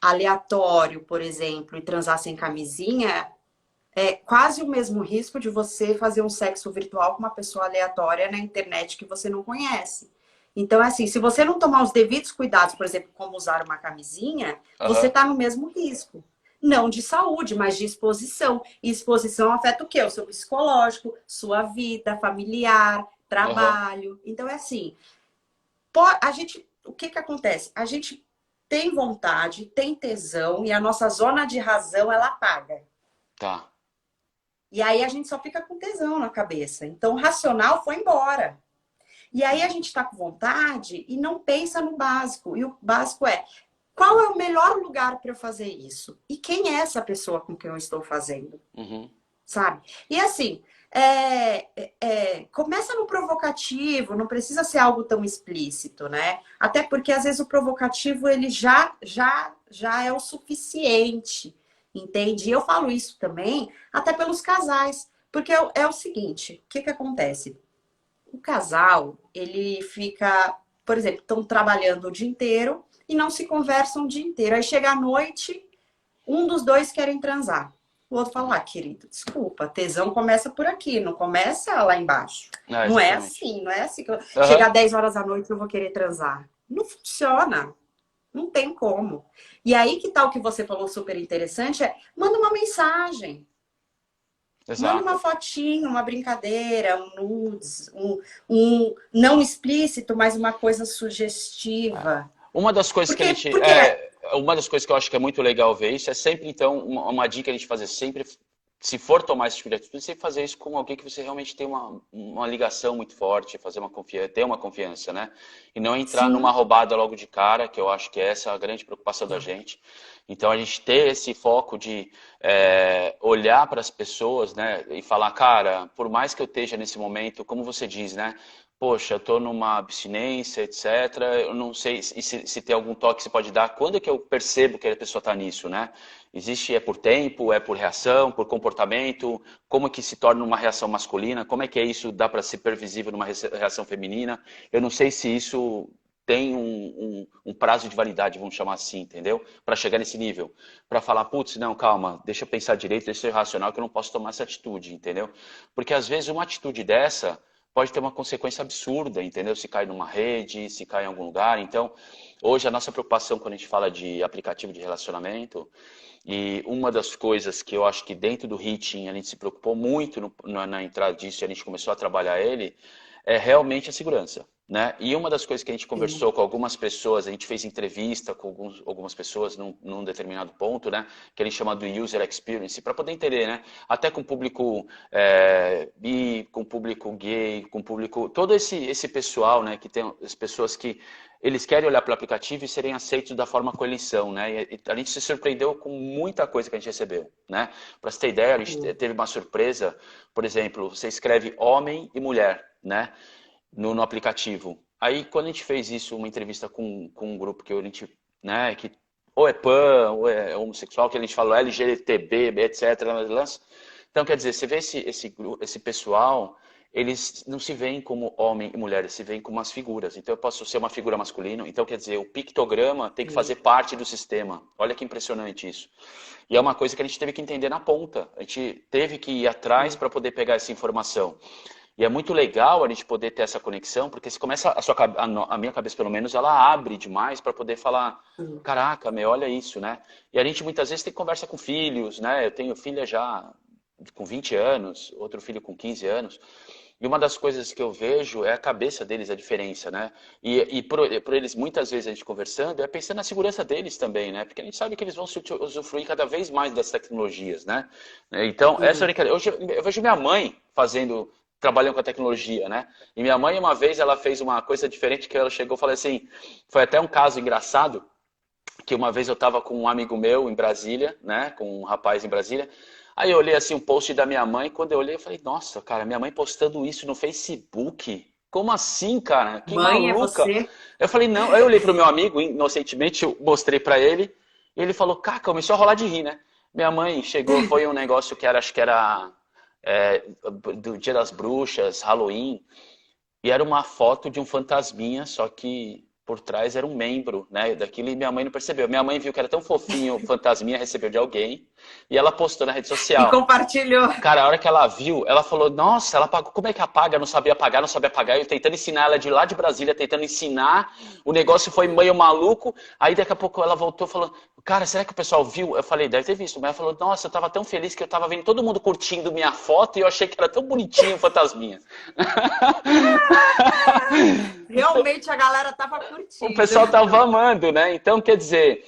aleatório, por exemplo, e transar sem camisinha é quase o mesmo risco de você fazer um sexo virtual com uma pessoa aleatória na internet que você não conhece. Então, é assim, se você não tomar os devidos cuidados, por exemplo, como usar uma camisinha, você aham, está no mesmo risco. Não de saúde, mas de exposição. E exposição afeta o quê? O seu psicológico, sua vida familiar, aham, trabalho. Então, é assim, o que que acontece? A gente tem vontade, tem tesão e a nossa zona de razão ela apaga. tá, E aí a gente só fica com tesão na cabeça. Então o racional foi embora. E aí a gente está com vontade e não pensa no básico. E o básico é: qual é o melhor lugar para eu fazer isso? E quem é essa pessoa com quem eu estou fazendo? uhum, Sabe? E assim, começa no provocativo, não precisa ser algo tão explícito, né? Até porque às vezes o provocativo ele já é o suficiente, entende? E eu falo isso também até pelos casais, porque é o seguinte, o que que acontece? O casal, ele fica, por exemplo, estão trabalhando o dia inteiro e não se conversam o dia inteiro. Aí chega à noite, um dos dois querem transar. O outro fala, uhum. querido, desculpa, tesão começa por aqui, não começa lá embaixo. Não é Exatamente. assim, não é assim que Aham, chegar 10 horas da noite eu vou querer transar. Não funciona, não tem como. E aí que tal o que você falou super interessante manda uma mensagem, manda uma exato. fotinho, uma brincadeira, um nudes, um não explícito, mas uma coisa sugestiva. Uma das coisas que a Porque, uma das coisas que eu acho que é muito legal ver isso é sempre, então, uma dica que a gente fazer sempre se for tomar esse tipo de atitude, você fazer isso com alguém que você realmente tem uma ligação muito forte, fazer ter uma confiança, né? E não entrar numa Sim. roubada logo de cara, que eu acho que essa é a grande preocupação da gente. Então a gente ter esse foco de olhar para as pessoas, né, e falar, cara, por mais que eu esteja nesse momento, como você diz, né? Poxa, eu estou numa abstinência, etc. Eu não sei se tem algum toque que você pode dar. Quando é que eu percebo que a pessoa está nisso, né? Existe, é por tempo, é por reação, por comportamento? Como é que se torna uma reação masculina? Como é que é isso? Dá para ser previsível numa reação feminina? Eu não sei se isso tem um prazo de validade, vamos chamar assim, entendeu? Para chegar nesse nível. Para falar, putz, não, calma, deixa eu pensar direito, deixa eu ser racional, que eu não posso tomar essa atitude, entendeu? Porque às vezes uma atitude dessa pode ter uma consequência absurda, entendeu? Se cai numa rede, se cai em algum lugar. Então, hoje a nossa preocupação quando a gente fala de aplicativo de relacionamento, e uma das coisas que eu acho que dentro do Hitting a gente se preocupou muito na entrada disso e a gente começou a trabalhar ele, é realmente a segurança. Né? E uma das coisas que a gente Sim. conversou com algumas pessoas, a gente fez entrevista com algumas pessoas num determinado ponto, né? Que a gente chama do user experience, para poder entender, né? Até com o público bi, com o público gay, com o público. Todo esse pessoal, né? Que tem as pessoas que eles querem olhar para o aplicativo e serem aceitos da forma como eles são, né? E a gente se surpreendeu com muita coisa que a gente recebeu, né? Para você ter ideia, a gente teve uma surpresa, por exemplo, você escreve homem e mulher, né? No aplicativo. Aí, quando a gente fez isso, uma entrevista com um grupo que a gente, né, que ou é pan, ou é homossexual, que a gente falou LGBTB, etc. Então, quer dizer, você vê esse pessoal, eles não se veem como homem e mulher, eles se veem como as figuras. Então, eu posso ser uma figura masculina. Então, quer dizer, o pictograma tem que fazer parte do sistema. Olha que impressionante isso. E é uma coisa que a gente teve que entender na ponta. A gente teve que ir atrás para poder pegar essa informação. E é muito legal a gente poder ter essa conexão, porque se começa a minha cabeça pelo menos, ela abre demais para poder falar, caraca, meu, olha isso, né? E a gente muitas vezes tem conversa com filhos, né? Eu tenho filha já com 20 anos, outro filho com 15 anos. E uma das coisas que eu vejo é a cabeça deles, a diferença, né? E por eles, muitas vezes, a gente conversando, é pensando na segurança deles também, né? Porque a gente sabe que eles vão usufruir cada vez mais das tecnologias, né? Então, essa brincadeira. Eu vejo minha mãe trabalhando com a tecnologia, né? E minha mãe, uma vez, ela fez uma coisa diferente, que ela chegou e falou assim, foi até um caso engraçado, que uma vez eu estava com um amigo meu em Brasília, né? Com um rapaz em Brasília, aí eu olhei assim um post da minha mãe, quando eu olhei, eu falei, nossa, cara, minha mãe postando isso no Facebook? Como assim, cara? Que Mãe é maluca! você? Eu falei, não. Aí eu olhei pro meu amigo, inocentemente, eu mostrei para ele, e ele falou, cara, começou a rolar de rir, né? Minha mãe chegou, foi um negócio que era, acho que era do Dia das Bruxas, Halloween, e era uma foto de um fantasminha, só que por trás era um membro, né, daquilo, e minha mãe não percebeu. Minha mãe viu que era tão fofinho o fantasminha, recebeu de alguém, e ela postou na rede E social. compartilhou. Cara, a hora que ela viu, ela falou, nossa, ela apagou, como é que apaga? Não sabia apagar, não sabia apagar. Eu tentando ensinar ela de lá de Brasília, tentando ensinar. O negócio foi meio maluco. Aí daqui a pouco ela voltou falando, cara, será que o pessoal viu? Eu falei, deve ter visto. Mas ela falou, nossa, eu tava tão feliz que eu tava vendo todo mundo curtindo minha foto e eu achei que era tão bonitinho o fantasminha. Realmente a galera tava O curtindo. pessoal tava amando, né? Então, quer dizer,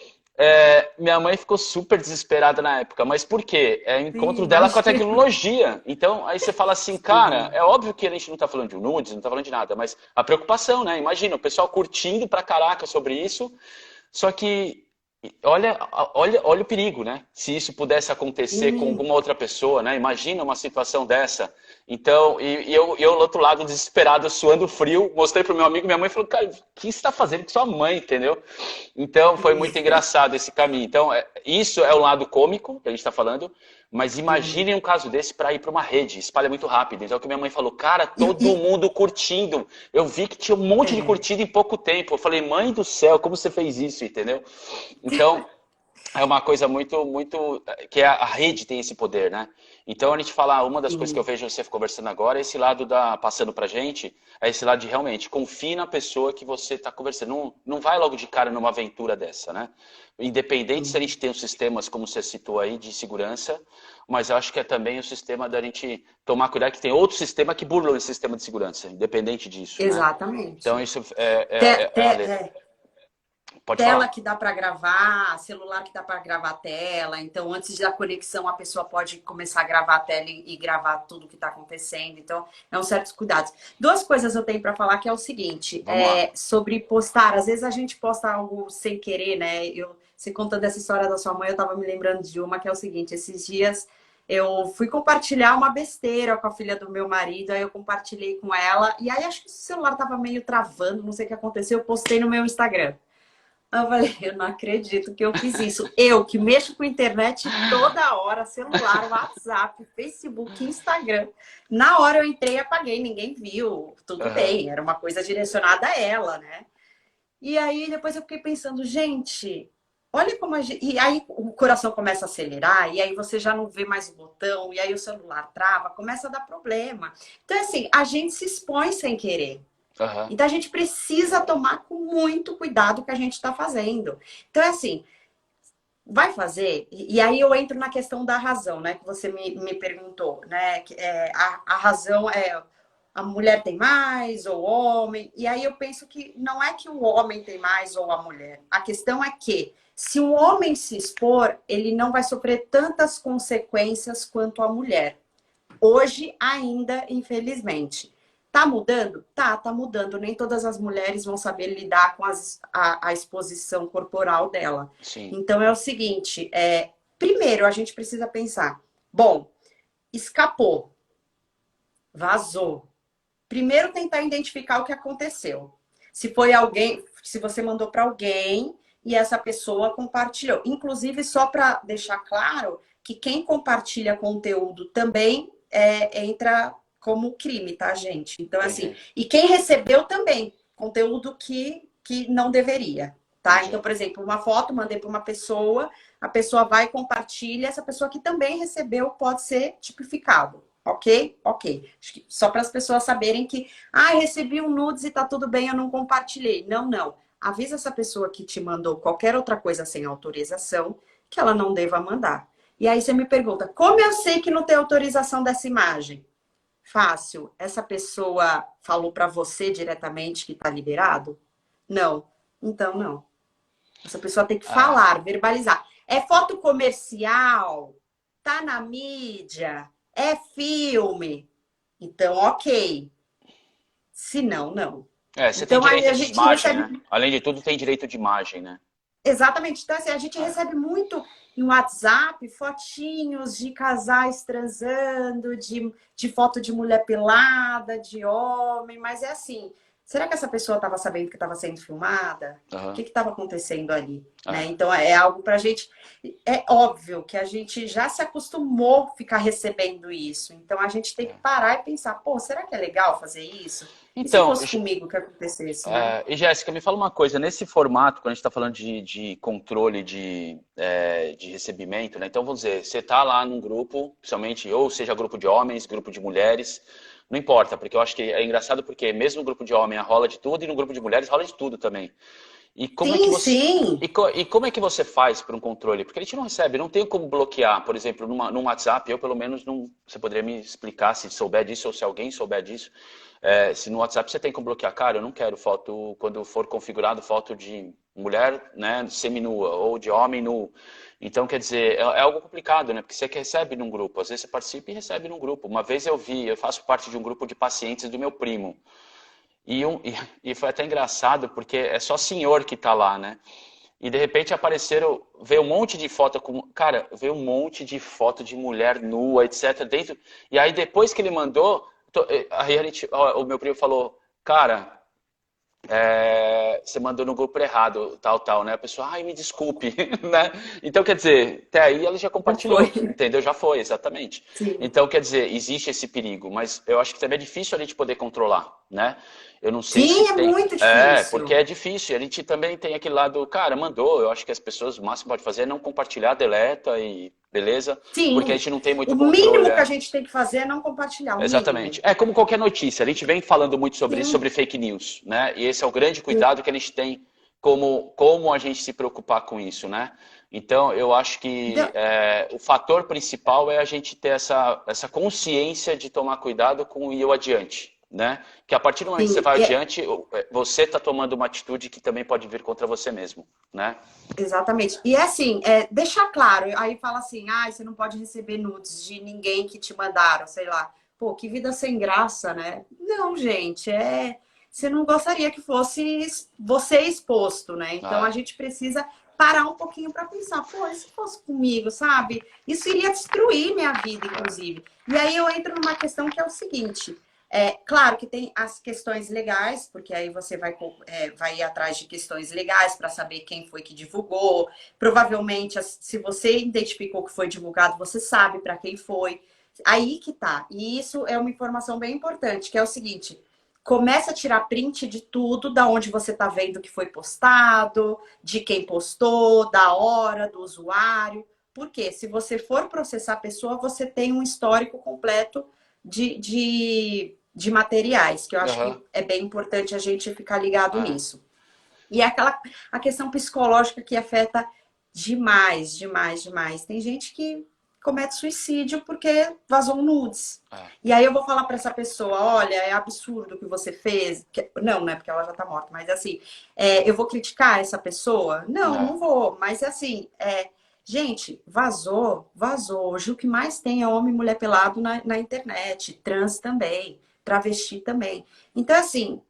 minha mãe ficou super desesperada na época. Mas por quê? É o Sim, encontro dela com a imagina. tecnologia. Então, aí você fala assim, cara, Sim. é óbvio que a gente não tá falando de nudes, não tá falando de nada, mas a preocupação, né? Imagina, o pessoal curtindo pra caraca sobre isso, só que olha o perigo, né? Se isso pudesse acontecer com Sim. alguma outra pessoa, né? Imagina uma situação dessa. Então, eu do outro lado, desesperado, suando frio, mostrei pro meu amigo, minha mãe falou, cara, o que você está fazendo com sua mãe, entendeu? Então, foi muito engraçado esse caminho. Então, isso é o lado cômico que a gente está falando, mas imagine um caso desse para ir para uma rede, espalha muito rápido. Então, o que minha mãe falou, cara, todo E, mundo curtindo. Eu vi que tinha um monte de é, curtida em pouco tempo. Eu falei, mãe do céu, como você fez isso, entendeu? Então, é uma coisa muito, que a rede tem esse poder, né? Então a gente fala, uma das coisas que eu sim, vejo você conversando agora é esse lado passando pra gente, é esse lado de realmente confie na pessoa que você está conversando. Não vai logo de cara numa aventura dessa, né? Independente se a gente tem os sistemas, como você citou aí, de segurança, mas eu acho que é também o sistema da gente tomar cuidado, que tem outro sistema que burlam esse sistema de segurança, independente disso, né? Então exatamente. isso Te, é a te, letra. Pode tela falar. que dá para gravar, celular que dá para gravar a tela. Então, antes da conexão, a pessoa pode começar a gravar a tela e gravar tudo que está acontecendo. Então, é um certos cuidados. Duas coisas eu tenho para falar que é o seguinte, Vamos lá. sobre postar. Às vezes a gente posta algo sem querer, né? Você contando essa história da sua mãe, eu estava me lembrando de uma que é o seguinte, esses dias eu fui compartilhar uma besteira com a filha do meu marido, aí eu compartilhei com ela, e aí acho que o celular estava meio travando, não sei o que aconteceu, eu postei no meu Instagram. Eu falei, eu não acredito que eu fiz isso. Eu, que mexo com internet toda hora, celular, WhatsApp, Facebook, Instagram. Na hora eu entrei e apaguei, ninguém viu. Tudo Aham. bem, era uma coisa direcionada a ela, né? E aí depois eu fiquei pensando, gente, olha como a gente... E aí o coração começa a acelerar, e aí você já não vê mais o botão, e aí o celular trava, começa a dar problema. Então, assim, a gente se expõe sem querer. Aham. Então a gente precisa tomar com muito cuidado o que a gente está fazendo. Então é assim, vai fazer, e aí eu entro na questão da razão, né? Que você me perguntou, né? A razão é a mulher tem mais ou o homem, e aí eu penso que não é que o homem tem mais ou a mulher. A questão é que se o homem se expor, ele não vai sofrer tantas consequências quanto a mulher. Hoje ainda, infelizmente. Tá mudando? Tá mudando. Nem todas as mulheres vão saber lidar com a exposição corporal dela. Sim. Então é o seguinte, primeiro a gente precisa pensar, bom, escapou, vazou. Primeiro tentar identificar o que aconteceu. Se foi alguém, se você mandou para alguém e essa pessoa compartilhou. Inclusive, só para deixar claro que quem compartilha conteúdo também entra como crime, tá, gente? Então, assim, Entendi. e quem recebeu também, conteúdo que não deveria, tá? Então, Entendi. por exemplo, uma foto mandei para uma pessoa, a pessoa vai e compartilha, essa pessoa que também recebeu pode ser tipificado. Ok? Ok. Acho que só para as pessoas saberem que, recebi um nudes e tá tudo bem, eu não compartilhei. Não, não. Avisa essa pessoa que te mandou qualquer outra coisa sem autorização que ela não deva mandar. E aí você me pergunta, como eu sei que não tem autorização dessa imagem? Fácil. Essa pessoa falou para você diretamente que tá liberado? Não. Então, não. Essa pessoa tem que Ah, falar, verbalizar. É foto comercial? Tá na mídia? É filme? Então, ok. Se não, não. você tem Então, aí direito a de gente imagem, né? recebe. Além de tudo, tem direito de imagem, né? Exatamente. Então, assim, a gente Ah, recebe muito em WhatsApp fotinhos de casais transando, de foto de mulher pelada, de homem, mas é assim. Será que essa pessoa estava sabendo que estava sendo filmada? O que aham. estava acontecendo ali? Né? Ah, Então, é algo para a gente. É óbvio que a gente já se acostumou a ficar recebendo isso. Então, a gente tem que é. parar e pensar: pô, será que é legal fazer isso? E se Então, fosse comigo que acontecesse, né? E Jéssica, me fala uma coisa, nesse formato, quando a gente está falando de controle de recebimento, né? Então, vamos dizer, você está lá num grupo, principalmente, ou seja, grupo de homens, grupo de mulheres, não importa, porque eu acho que é engraçado porque mesmo no grupo de homem rola de tudo e no grupo de mulheres rola de tudo também. E como é que Sim, você, sim. e como é que você faz para um controle? Porque a gente não recebe, não tem como bloquear, por exemplo, num WhatsApp, eu pelo menos não, você poderia me explicar se souber disso ou se alguém souber disso. Se no WhatsApp você tem como bloquear, cara, eu não quero foto, quando for configurado, foto de mulher, né, seminua ou de homem nu. Então, quer dizer, é algo complicado, né? Porque você que recebe num grupo, às vezes você participa e recebe num grupo. Uma vez eu faço parte de um grupo de pacientes do meu primo. E foi até engraçado, porque é só senhor que tá lá, né? E de repente veio um monte de foto com, cara, veio um monte de foto de mulher nua, etc. Dentro. E aí depois que ele mandou, o meu primo falou, cara, você mandou no grupo errado, tal, tal, né? A pessoa, ai, me desculpe, né? Então, quer dizer, até aí ela já Já foi. compartilhou, entendeu? Já foi, exatamente. Sim. Então, quer dizer, existe esse perigo, mas eu acho que também é difícil a gente poder controlar, né? Eu não sei se Sim, é tem. muito Porque difícil. é difícil. A gente também tem aquele lado, cara, mandou. Eu acho que as pessoas, o máximo que pode fazer é não compartilhar, deleta e beleza, porque a Sim. gente não tem muito O controle. mínimo que a gente tem que fazer é não compartilhar, o Exatamente. mínimo. É como qualquer notícia, a gente vem falando muito sobre isso, Sim, sobre fake news, né? E esse é o grande sim. cuidado que a gente tem como a gente se preocupar com isso, né? Então, eu acho que Então, o fator principal é a gente ter essa consciência de tomar cuidado com o ir adiante. né? Que a partir do momento que você Sim, vai adiante, você está tomando uma atitude que também pode vir contra você mesmo, né? exatamente. E é assim, deixar claro, aí fala assim, ah, você não pode receber nudes de ninguém que te mandaram, sei lá. Pô, que vida sem graça, né? Não, gente, você não gostaria que fosse você exposto, né? Então a Ah, gente precisa parar um pouquinho para pensar, pô, e se fosse comigo, sabe? Isso iria destruir minha vida, inclusive. E aí eu entro numa questão que é o seguinte. Claro que tem as questões legais, porque aí você vai ir atrás de questões legais para saber quem foi que divulgou. Provavelmente, se você identificou que foi divulgado, você sabe para quem foi. Aí que tá. E isso é uma informação bem importante, que é o seguinte: começa a tirar print de tudo, da onde você está vendo que foi postado, de quem postou, da hora, do usuário. Porque se você for processar a pessoa, você tem um histórico completo de materiais, que eu acho que aham, é bem importante a gente ficar ligado ah, nisso. E é a questão psicológica que afeta demais, demais, demais. Tem gente que comete suicídio porque vazou um nudes. ah, E aí eu vou falar para essa pessoa, olha, é absurdo o que você fez. Não, né? Porque ela já tá morta. Mas assim, eu vou criticar essa pessoa? Não, ah, não vou. Mas assim, gente, vazou, vazou. Hoje o que mais tem é homem e mulher pelado na internet. Trans também. Travesti também. Então, assim,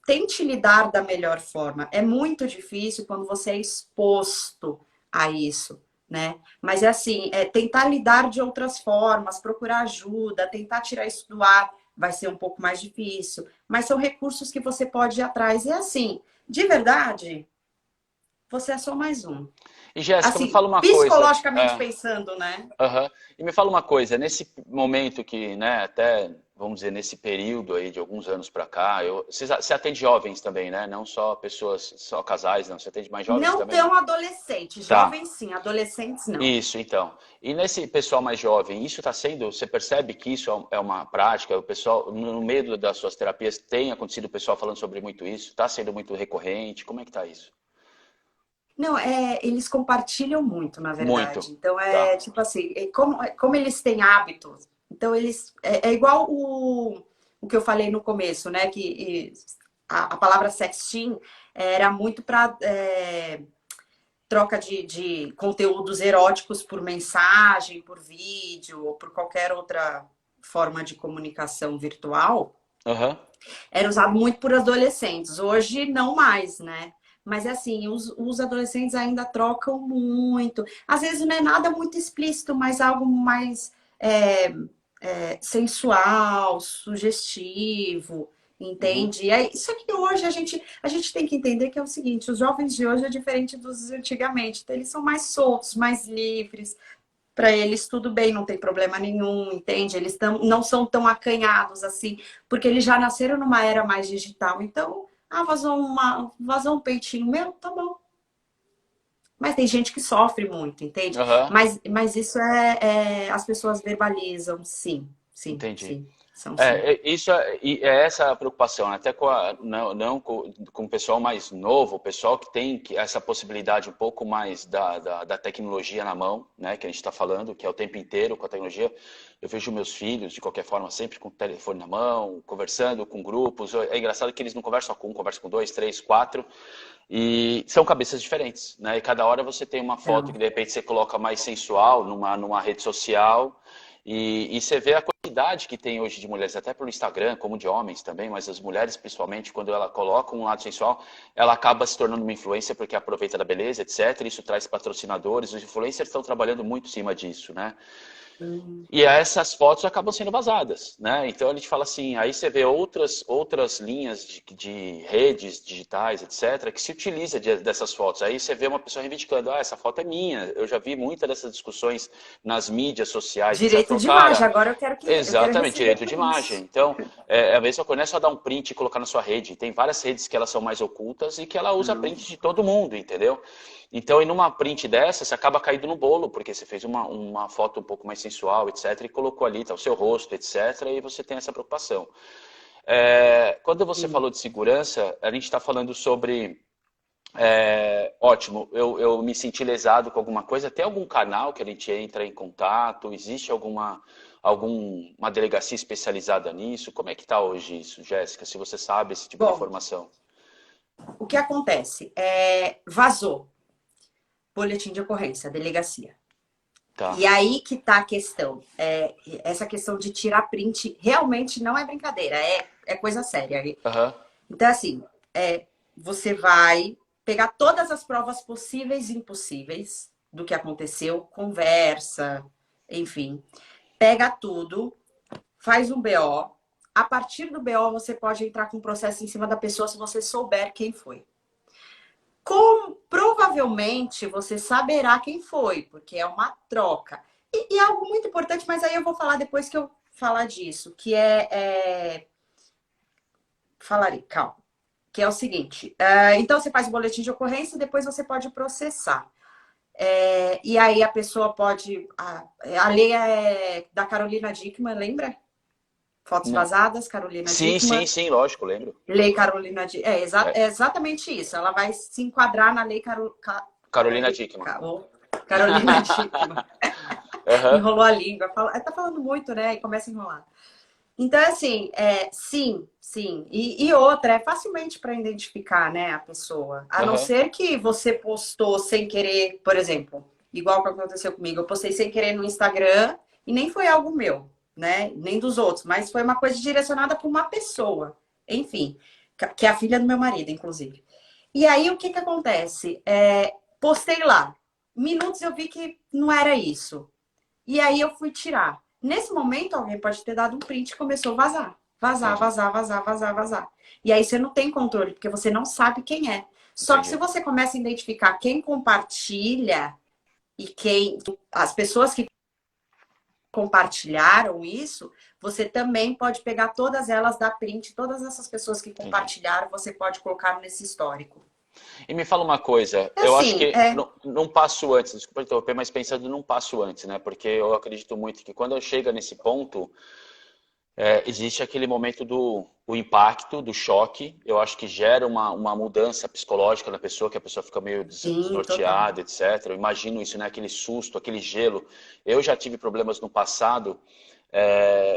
tente lidar da melhor forma. É muito difícil quando você é exposto a isso, né? Mas é assim, tentar lidar de outras formas, procurar ajuda, tentar tirar isso do ar, vai ser um pouco mais difícil. Mas são recursos que você pode ir atrás. E assim, de verdade, você é só mais um. E Jéssica, me Assim, fala uma coisa. psicologicamente pensando, né? Aham. E me fala uma coisa, nesse momento que, né, até, vamos dizer, nesse período aí de alguns anos para cá, você atende jovens também, né? Não só pessoas, só casais, não. Você atende mais jovens Não também, não? tão adolescente, Tá. jovens sim, adolescentes não. Isso, então. E nesse pessoal mais jovem, isso está sendo, você percebe que isso é uma prática, o pessoal, no meio das suas terapias, tem acontecido o pessoal falando sobre muito isso? Está sendo muito recorrente? Como é que tá isso? Não, eles compartilham muito, na verdade. Muito. Então, Tá. tipo assim, como eles têm hábitos, então eles. É igual o que eu falei no começo, né? Que a palavra sexting era muito para troca de conteúdos eróticos por mensagem, por vídeo, ou por qualquer outra forma de comunicação virtual. Aham. Era usado muito por adolescentes. Hoje não mais, né? Mas é assim, os adolescentes ainda trocam muito. Às vezes não é nada muito explícito, mas algo mais sensual, sugestivo, Uhum. entende? Isso aqui hoje a gente tem que entender que é o seguinte: os jovens de hoje é diferente dos de antigamente. Então, eles são mais soltos, mais livres. Para eles tudo bem, não tem problema nenhum, entende? Eles não são tão acanhados assim, porque eles já nasceram numa era mais digital. Então, vazou um peitinho meu, tá bom. Mas tem gente que sofre muito, entende? Aham. Mas isso as pessoas verbalizam, sim, sim, Entendi. sim, são sim. Isso é essa a preocupação, né? Até não com o pessoal mais novo, o pessoal que tem essa possibilidade um pouco mais da tecnologia na mão, né? Que a gente está falando, que é o tempo inteiro com a tecnologia. Eu vejo meus filhos, de qualquer forma, sempre com o telefone na mão, conversando com grupos. É engraçado que eles não conversam só com um, conversam com dois, três, quatro. E são cabeças diferentes, né? E cada hora você tem uma foto Então, que de repente você coloca mais sensual numa rede social. E você vê a quantidade que tem hoje de mulheres, até pelo Instagram, como de homens também, mas as mulheres, principalmente, quando ela coloca um lado sensual, ela acaba se tornando uma influência porque aproveita da beleza, etc. Isso traz patrocinadores, os influencers estão trabalhando muito em cima disso, né? E essas fotos acabam sendo vazadas, né? Então a gente fala assim, aí você vê outras linhas de redes digitais, etc., que se utiliza dessas fotos. Aí você vê uma pessoa reivindicando, essa foto é minha. Eu já vi muitas dessas discussões nas mídias sociais, etc. direito Falou, de imagem, cara, agora eu quero exatamente, receber direito de por imagem. isso. Então, a mesma coisa não é só dar um print e colocar na sua rede. Tem várias redes que elas são mais ocultas e que ela usa Não. print de todo mundo, entendeu? Então, e numa print dessa, você acaba caindo no bolo, porque você fez uma foto um pouco mais sensual, etc., e colocou ali, tá, o seu rosto, etc., e você tem essa preocupação. Quando você Sim. falou de segurança, a gente está falando sobre Ótimo, eu me senti lesado com alguma coisa. Tem algum canal que a gente entra em contato? Existe alguma delegacia especializada nisso? Como é que está hoje isso, Jéssica? Se você sabe esse tipo de Bom, informação. o que acontece? Vazou boletim de ocorrência, delegacia. E Tá. aí que tá a questão. Essa questão de tirar print realmente não é brincadeira, é coisa séria. Aham. Então, assim, você vai pegar todas as provas possíveis e impossíveis do que aconteceu, conversa, enfim. Pega tudo, faz um BO. A partir do BO, você pode entrar com um processo em cima da pessoa se você souber quem foi. Provavelmente você saberá quem foi, porque é uma troca. E algo muito importante, mas aí eu vou falar depois que eu falar disso, que falarei, calma. Que é o seguinte, então você faz o boletim de ocorrência e depois você pode processar. E aí a pessoa pode... A lei é da Carolina Dickmann, lembra? Fotos Não. vazadas, Carolina Sim, sim, Dickmann. sim, lógico, lembro. Lei Carolina Dickmann. É, É exatamente isso. Ela vai se enquadrar na lei Carolina Dickmann. Carolina Dickmann. Aham. Enrolou a língua. Tá falando muito, né? E começa a enrolar. Então, assim, sim, sim. E outra, é facilmente para identificar, né, a pessoa. A não Aham. ser que você postou sem querer, por exemplo, igual que aconteceu comigo, eu postei sem querer no Instagram e nem foi algo meu, né? Nem dos outros, mas foi uma coisa direcionada para uma pessoa. Enfim, que é a filha do meu marido, inclusive. E aí, o que que acontece? Postei lá. Minutos eu vi que não era isso. E aí eu fui tirar. Nesse momento, alguém pode ter dado um print e começou a vazar. Vazar, Entendi, vazar, vazar, vazar, vazar. E aí você não tem controle, porque você não sabe quem é. Só que se entendi. você começa a identificar quem compartilha e quem... As pessoas que compartilharam isso, você também pode pegar todas elas, dar print, todas essas pessoas que Entendi. compartilharam, você pode colocar nesse histórico. E me fala uma coisa, É eu acho assim, que num passo antes, desculpa interromper, mas pensando num passo antes, né? Porque eu acredito muito que quando eu chego nesse ponto, existe aquele momento do o impacto, do choque. Eu acho que gera uma mudança psicológica na pessoa, que a pessoa fica meio sim, total. desnorteada, etc. Eu imagino isso, né? Aquele susto, aquele gelo. Eu já tive problemas no passado,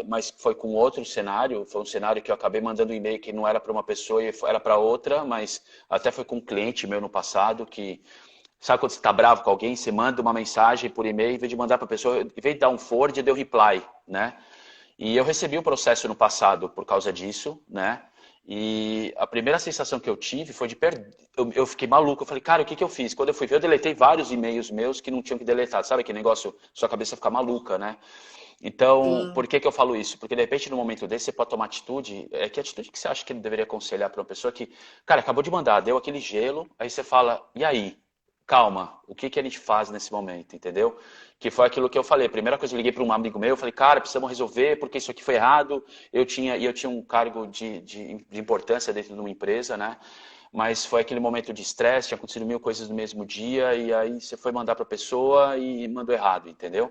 mas foi com outro cenário. Foi um cenário que eu acabei mandando um e-mail que não era para uma pessoa e era para outra, mas até foi com um cliente meu no passado que sabe quando você está bravo com alguém, você manda uma mensagem por e-mail, em vez de mandar para a pessoa, em vez de dar um forward, deu reply, né? E eu recebi o processo no passado por causa disso, né? E a primeira sensação que eu tive foi de eu fiquei maluco. Eu falei, cara, o que que eu fiz? Quando eu fui ver, eu deletei vários e-mails meus que não tinham que deletar. Sabe aquele negócio, sua cabeça fica maluca, né? Então, por Sim. que que eu falo isso? Porque de repente, no momento desse, você pode tomar atitude. Que atitude que você acha que ele deveria aconselhar para uma pessoa que, cara, acabou de mandar, deu aquele gelo, aí você fala, e aí? Calma, o que que a gente faz nesse momento, entendeu? Que foi aquilo que eu falei. A primeira coisa, eu liguei para um amigo meu, eu falei, cara, precisamos resolver porque isso aqui foi errado. Eu tinha um cargo de importância dentro de uma empresa, né? Mas foi aquele momento de estresse, tinha acontecido mil coisas no mesmo dia, e aí você foi mandar para a pessoa e mandou errado, entendeu?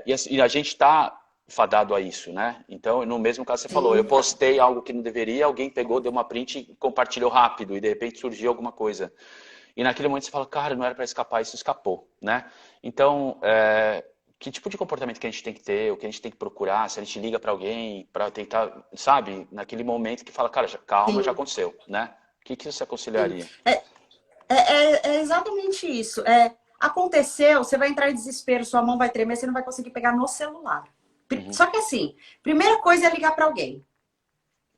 E a gente está fadado a isso, né? Então, no mesmo caso você falou, eu Sim. postei algo que não deveria, alguém pegou, deu uma print e compartilhou rápido, e de repente surgiu alguma coisa. E naquele momento você fala, cara, não era para escapar, isso escapou, né? Então, que tipo de comportamento que a gente tem que ter, o que a gente tem que procurar, se a gente liga para alguém, para tentar, sabe? Naquele momento que fala, cara, calma, já Sim, aconteceu, né? O que que você sim. aconselharia? É exatamente isso. Aconteceu, você vai entrar em desespero, sua mão vai tremer, você não vai conseguir pegar no celular. Uhum, Só que assim, primeira coisa é ligar para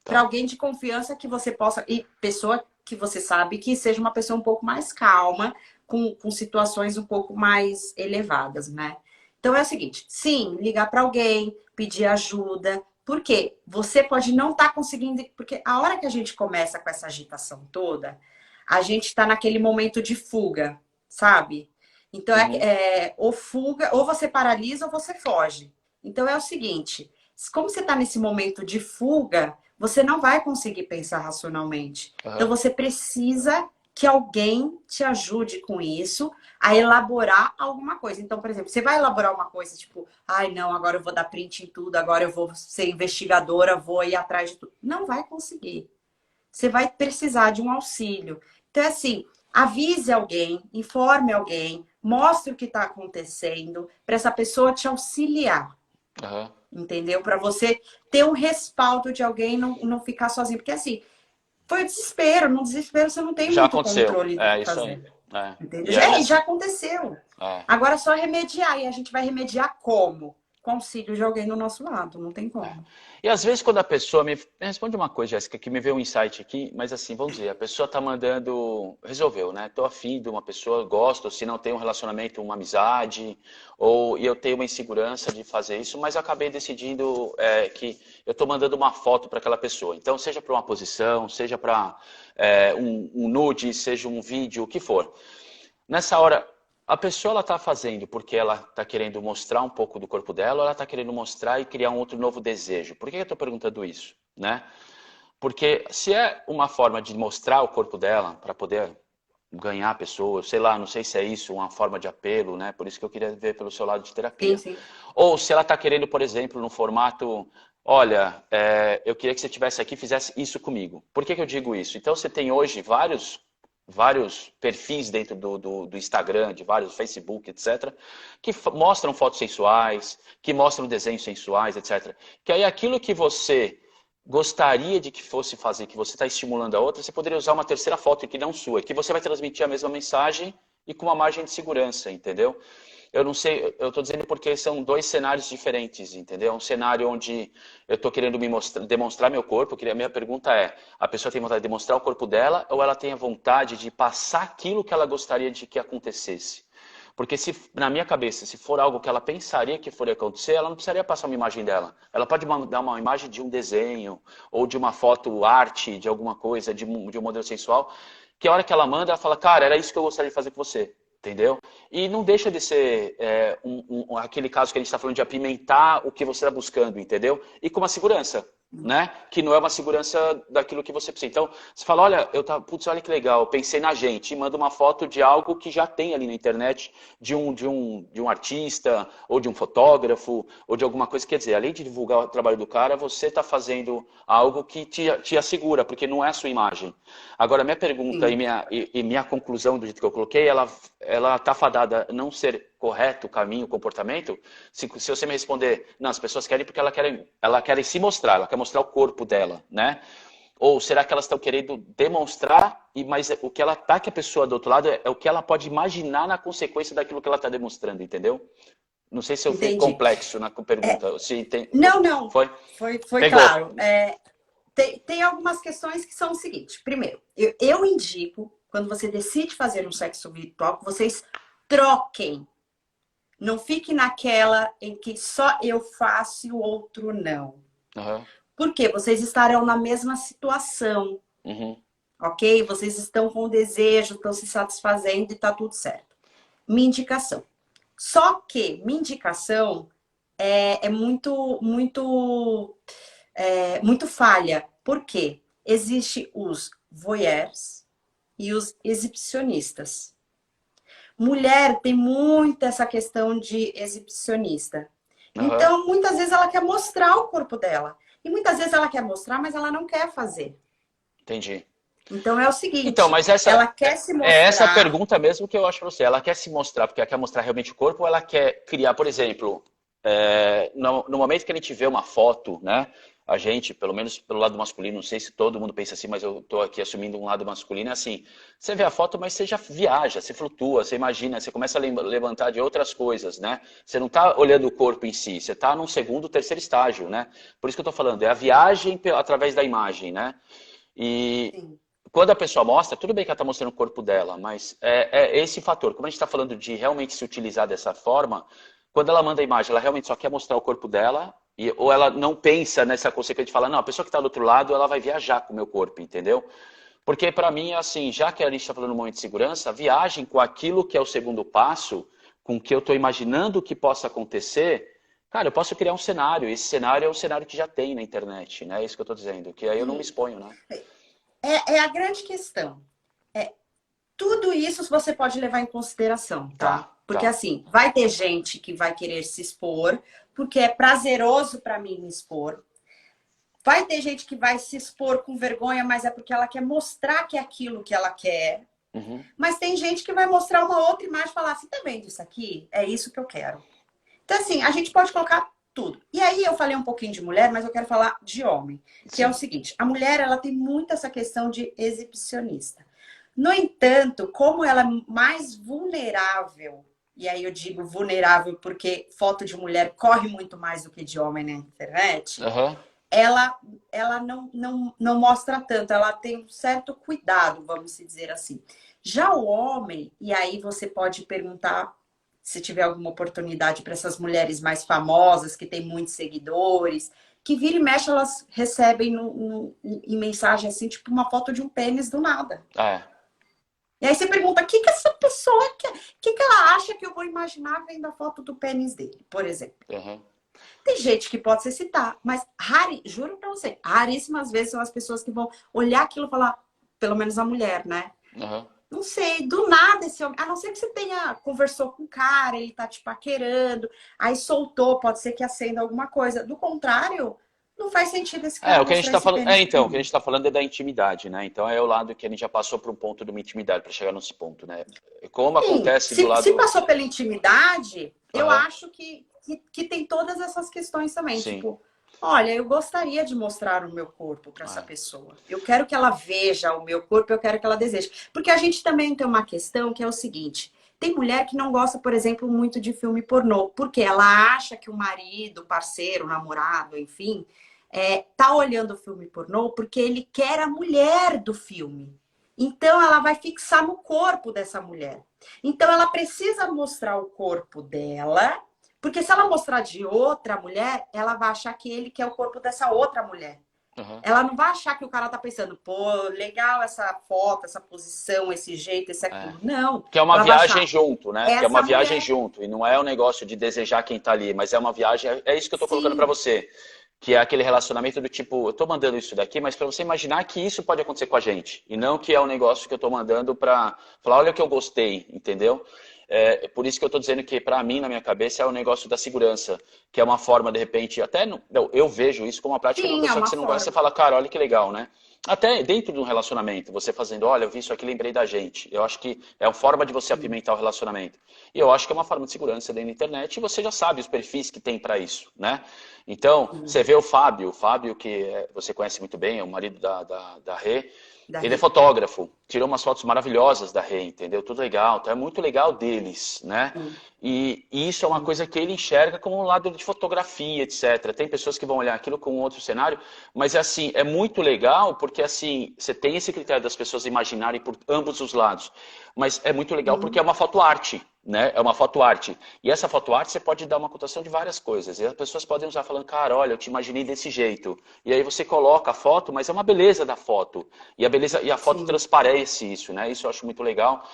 tá. alguém de confiança que você possa, e pessoa que você sabe que seja uma pessoa um pouco mais calma, com situações um pouco mais elevadas, né? Então é o seguinte, sim, ligar para alguém, pedir ajuda, porque você pode não estar conseguindo, porque a hora que a gente começa com essa agitação toda, a gente está naquele momento de fuga, sabe? Então Uhum, ou fuga, ou você paralisa ou você foge. Então é o seguinte, como você está nesse momento de fuga, você não vai conseguir pensar racionalmente. Então aham, você precisa que alguém te ajude com isso a elaborar alguma coisa. Então, por exemplo, você vai elaborar uma coisa tipo, ai não, agora eu vou dar print em tudo, agora eu vou ser investigadora, vou ir atrás de tudo. Não vai conseguir. Você vai precisar de um auxílio. Então, é assim, avise alguém, informe alguém, mostre o que está acontecendo, para essa pessoa te auxiliar. Aham. Entendeu? Para você ter um respaldo de alguém e não ficar sozinho. Porque assim, foi o desespero. No desespero você não tem Já muito aconteceu. controle do É que isso aí. fazer. É. Entendeu? E aí, E já assim, aconteceu. é, Agora é só remediar. E a gente vai remediar como? Com o auxílio de alguém do nosso lado. Não tem é. como. E às vezes quando a pessoa me responde uma coisa, Jéssica, que me veio um insight aqui, mas assim, vamos dizer, a pessoa tá mandando, resolveu, né? Tô afim de uma pessoa, gosto, se não tem um relacionamento, uma amizade, e eu tenho uma insegurança de fazer isso, mas eu acabei decidindo que eu tô mandando uma foto para aquela pessoa. Então, seja para uma posição, seja para um nude, seja um vídeo, o que for. Nessa hora, a pessoa ela está fazendo porque ela está querendo mostrar um pouco do corpo dela, ou ela está querendo mostrar e criar um outro novo desejo? Por que eu estou perguntando isso, né? Porque se é uma forma de mostrar o corpo dela para poder ganhar a pessoa, sei lá, não sei se é isso, uma forma de apelo, né? Por isso que eu queria ver pelo seu lado de Sim, terapia. sim. Ou se ela está querendo, por exemplo, no formato, olha, eu queria que você estivesse aqui e fizesse isso comigo. Por que eu digo isso? Então você tem hoje vários perfis dentro do Instagram, de vários Facebook, etc., que mostram fotos sensuais, que mostram desenhos sensuais, etc. Que aí aquilo que você gostaria de que fosse fazer, que você está estimulando a outra, você poderia usar uma terceira foto que não sua, que você vai transmitir a mesma mensagem e com uma margem de segurança, entendeu? Eu não sei, eu estou dizendo porque são dois cenários diferentes, entendeu? Um cenário onde eu estou querendo demonstrar meu corpo, a minha pergunta é, a pessoa tem vontade de demonstrar o corpo dela ou ela tem a vontade de passar aquilo que ela gostaria de que acontecesse? Porque se, na minha cabeça, se for algo que ela pensaria que fosse acontecer, ela não precisaria passar uma imagem dela. Ela pode mandar uma imagem de um desenho, ou de uma foto arte, de alguma coisa, de um modelo sensual, que a hora que ela manda, ela fala, cara, era isso que eu gostaria de fazer com você. Entendeu? E não deixa de ser aquele caso que a gente está falando de apimentar o que você está buscando, entendeu? E com uma segurança, né? Que não é uma segurança daquilo que você precisa. Então, você fala, olha, putz, olha que legal, eu pensei na gente, e manda uma foto de algo que já tem ali na internet, de um artista, ou de um fotógrafo, ou de alguma coisa. Quer dizer, além de divulgar o trabalho do cara, você está fazendo algo que te assegura, porque não é a sua imagem. Agora, minha pergunta Sim. e minha conclusão do jeito que eu coloquei, ela está fadada a não ser correto o caminho, o comportamento. Se você me responder, não, as pessoas querem porque ela querem se mostrar, ela quer mostrar o corpo dela, né? Ou será que elas estão querendo demonstrar, mas o que ela tá que a pessoa do outro lado é o que ela pode imaginar na consequência daquilo que ela está demonstrando, entendeu? Não sei se eu fui Entendi. complexo na pergunta. Se tem, Não, não. foi? Foi Pegou. claro. Tem algumas questões que são o seguinte. Primeiro, eu indico, quando você decide fazer um sexo virtual, que vocês troquem. Não fique naquela em que só eu faço e o outro não. Uhum. Porque vocês estarão na mesma situação, Uhum. ok? Vocês estão com desejo, estão se satisfazendo e tá tudo certo. Minha indicação. Só que minha indicação é muito falha. Por quê? Existe os voyeurs e os exibicionistas. Mulher tem muito essa questão de exibicionista. Uhum. Então, muitas vezes ela quer mostrar o corpo dela. E muitas vezes ela quer mostrar, mas ela não quer fazer. Entendi. Então é o Então, seguinte, mas essa ela quer se essa mostrar. pergunta mesmo que eu acho para você. Ela quer se mostrar porque ela quer mostrar realmente o corpo ou ela quer criar, por exemplo, no momento que a gente vê uma foto, né? A gente, pelo menos pelo lado masculino, não sei se todo mundo pensa assim, mas eu estou aqui assumindo um lado masculino, é assim, você vê a foto, mas você já viaja, você flutua, você imagina, você começa a levantar de outras coisas, né? Você não está olhando o corpo em si, você está num segundo, terceiro estágio, né? Por isso que eu estou falando, é a viagem através da imagem, né? E Sim, quando a pessoa mostra, tudo bem que ela está mostrando o corpo dela, mas é esse fator. Como a gente está falando de realmente se utilizar dessa forma, quando ela manda a imagem, ela realmente só quer mostrar o corpo dela, ou ela não pensa nessa consequência de falar, não, a pessoa que está do outro lado, ela vai viajar com o meu corpo, entendeu? Porque para mim, assim, já que a gente está falando um momento de segurança, a viagem com aquilo que é o segundo passo, com o que eu estou imaginando que possa acontecer, cara, eu posso criar um cenário. Esse cenário é um cenário que já tem na internet, né? É isso que eu estou dizendo, que aí eu não me sim. exponho, né? É a grande questão. Tudo isso você pode levar em consideração, tá? Tá, Porque tá. assim, vai ter gente que vai querer se expor, porque é prazeroso para mim me expor. Vai ter gente que vai se expor com vergonha, mas é porque ela quer mostrar que é aquilo que ela quer. Uhum. Mas tem gente que vai mostrar uma outra imagem e falar assim, tá vendo isso aqui? É isso que eu quero. Então, assim, a gente pode colocar tudo. E aí eu falei um pouquinho de mulher, mas eu quero falar de homem. Que é o seguinte, a mulher, ela tem muito essa questão de exibicionista. No entanto, como ela é mais vulnerável, e aí eu digo vulnerável porque foto de mulher corre muito mais do que de homem na internet, Uhum. ela não mostra tanto, ela tem um certo cuidado, vamos dizer assim. Já o homem, e aí você pode perguntar se tiver alguma oportunidade para essas mulheres mais famosas, que têm muitos seguidores, que vira e mexe, elas recebem em mensagem assim, tipo uma foto de um pênis do nada. É. E aí você pergunta, o que essa pessoa quer? O que ela acha que eu vou imaginar vendo a foto do pênis dele, por exemplo? Uhum. Tem gente que pode se citar, mas juro pra você, raríssimas vezes são as pessoas que vão olhar aquilo e falar, pelo menos a mulher, né? Uhum. Não sei, do nada esse homem, a não ser que você conversou com o cara, ele tá te paquerando, aí soltou, pode ser que acenda alguma coisa. Do contrário, não faz sentido esse cara O que a gente mostrar tá esse falando, pênis pra o que a mim. gente tá falando é da intimidade, né? Então é o lado que a gente já passou por um ponto de uma intimidade para chegar nesse ponto, né? Como Sim, acontece do se lado. passou pela intimidade, eu Aham. acho que tem todas essas questões também. Sim. Tipo, olha, eu gostaria de mostrar o meu corpo para essa É. pessoa. Eu quero que ela veja o meu corpo, eu quero que ela deseje. Porque a gente também tem uma questão que é o seguinte: tem mulher que não gosta, por exemplo, muito de filme pornô, porque ela acha que o marido, o parceiro, o namorado, enfim, tá olhando o filme pornô porque ele quer a mulher do filme. Então ela vai fixar no corpo dessa mulher. Então ela precisa mostrar o corpo dela, porque se ela mostrar de outra mulher, ela vai achar que ele quer o corpo dessa outra mulher. Aham. Ela não vai achar que o cara tá pensando, pô, legal essa foto, essa posição, esse jeito, esse É. aquilo. Não. Que é uma Ela vai viagem achar junto, né? Que é uma essa viagem mulher. junto. E não é um negócio de desejar quem tá ali, mas é uma viagem. É isso que eu tô colocando pra Sim, você. Que é aquele relacionamento do tipo, eu tô mandando isso daqui, mas pra você imaginar que isso pode acontecer com a gente. E não que é um negócio que eu tô mandando pra falar, olha o que eu gostei, entendeu? É por isso que eu tô dizendo que pra mim, na minha cabeça, é o negócio da segurança. Que é uma forma, de repente, até. Não, eu vejo isso como uma prática de uma sim, é pessoa que uma você não gosta, você forma. fala, cara, olha que legal, né? Até dentro de um relacionamento, você fazendo, olha, eu vi isso aqui, lembrei da gente. Eu acho que é uma forma de você Sim. apimentar o relacionamento. E eu acho que é uma forma de segurança dentro da internet e você já sabe os perfis que tem para isso, né? Então, você vê o Fábio que você conhece muito bem, é o marido da Rê, ele é Daí. fotógrafo, tirou umas fotos maravilhosas da Rê, entendeu? Tudo legal, então é muito legal deles, né? Sim, E isso é uma sim. coisa que ele enxerga como um lado de fotografia, etc. Tem pessoas que vão olhar aquilo com outro cenário, mas é assim, é muito legal porque assim, você tem esse critério das pessoas imaginarem por ambos os lados. Mas é muito legal porque é Sim. uma foto arte, né? É uma foto arte. E essa foto arte você pode dar uma cotação de várias coisas. E as pessoas podem usar falando, cara, olha, eu te imaginei desse jeito. E aí você coloca a foto, mas é uma beleza da foto. E a beleza e a foto Sim. transparece isso, né? Isso eu acho muito legal.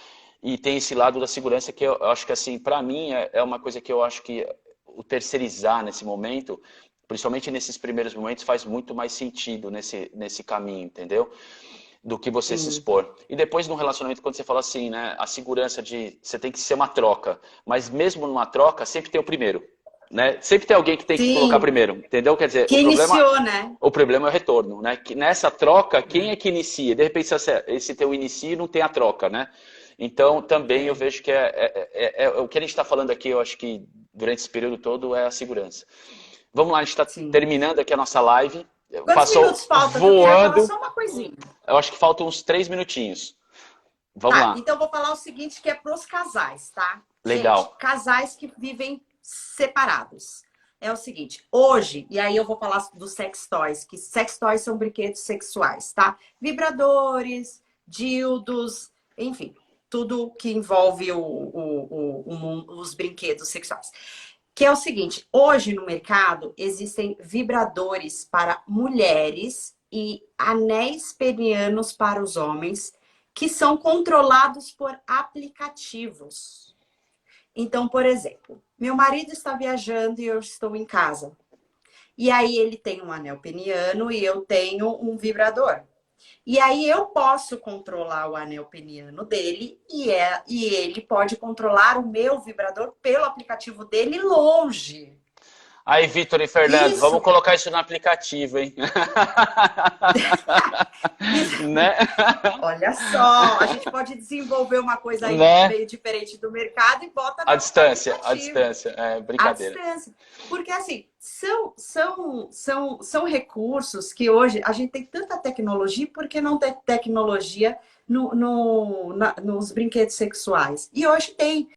E tem esse lado da segurança que eu acho que, assim, para mim é uma coisa que eu acho que o terceirizar nesse momento, principalmente nesses primeiros momentos, faz muito mais sentido nesse caminho, entendeu? Do que você se Sim. expor. E depois no relacionamento, quando você fala assim, né, a segurança de você tem que ser uma troca, mas mesmo numa troca, sempre tem o primeiro, né? Sempre tem alguém que tem que colocar Sim. primeiro, entendeu? Quer dizer, Que iniciou, né? o problema é o retorno, né? Que nessa troca, quem é que inicia? De repente, esse teu inicio não tem a troca, né? Então, também eu É. vejo que o que a gente está falando aqui, eu acho que durante esse período todo é a segurança. Vamos lá, a gente está Sim. terminando aqui a nossa live. Quantos Passou minutos falta que eu queria falar voando. só uma coisinha? Eu acho que faltam uns 3 minutinhos. Vamos Tá, lá. então eu vou falar o seguinte que é para os casais, tá? Gente, Legal. casais que vivem separados. É o seguinte, hoje, e aí eu vou falar dos sex toys, que sex toys são brinquedos sexuais, tá? Vibradores, dildos, enfim, tudo que envolve os brinquedos sexuais. Que é o seguinte, hoje no mercado existem vibradores para mulheres e anéis penianos para os homens que são controlados por aplicativos. Então, por exemplo, meu marido está viajando e eu estou em casa. E aí ele tem um anel peniano e eu tenho um vibrador. E aí eu posso controlar o anel peniano dele e ele pode controlar o meu vibrador pelo aplicativo dele longe. Aí, Vitor e Fernando, vamos Isso, colocar isso no aplicativo, hein? isso. Né? Olha só, a gente pode desenvolver uma coisa aí Né? meio diferente do mercado e bota no A aplicativo. distância, é À brincadeira. distância. Porque, assim, são recursos que hoje a gente tem tanta tecnologia, por que não ter tecnologia nos brinquedos sexuais? E hoje tem.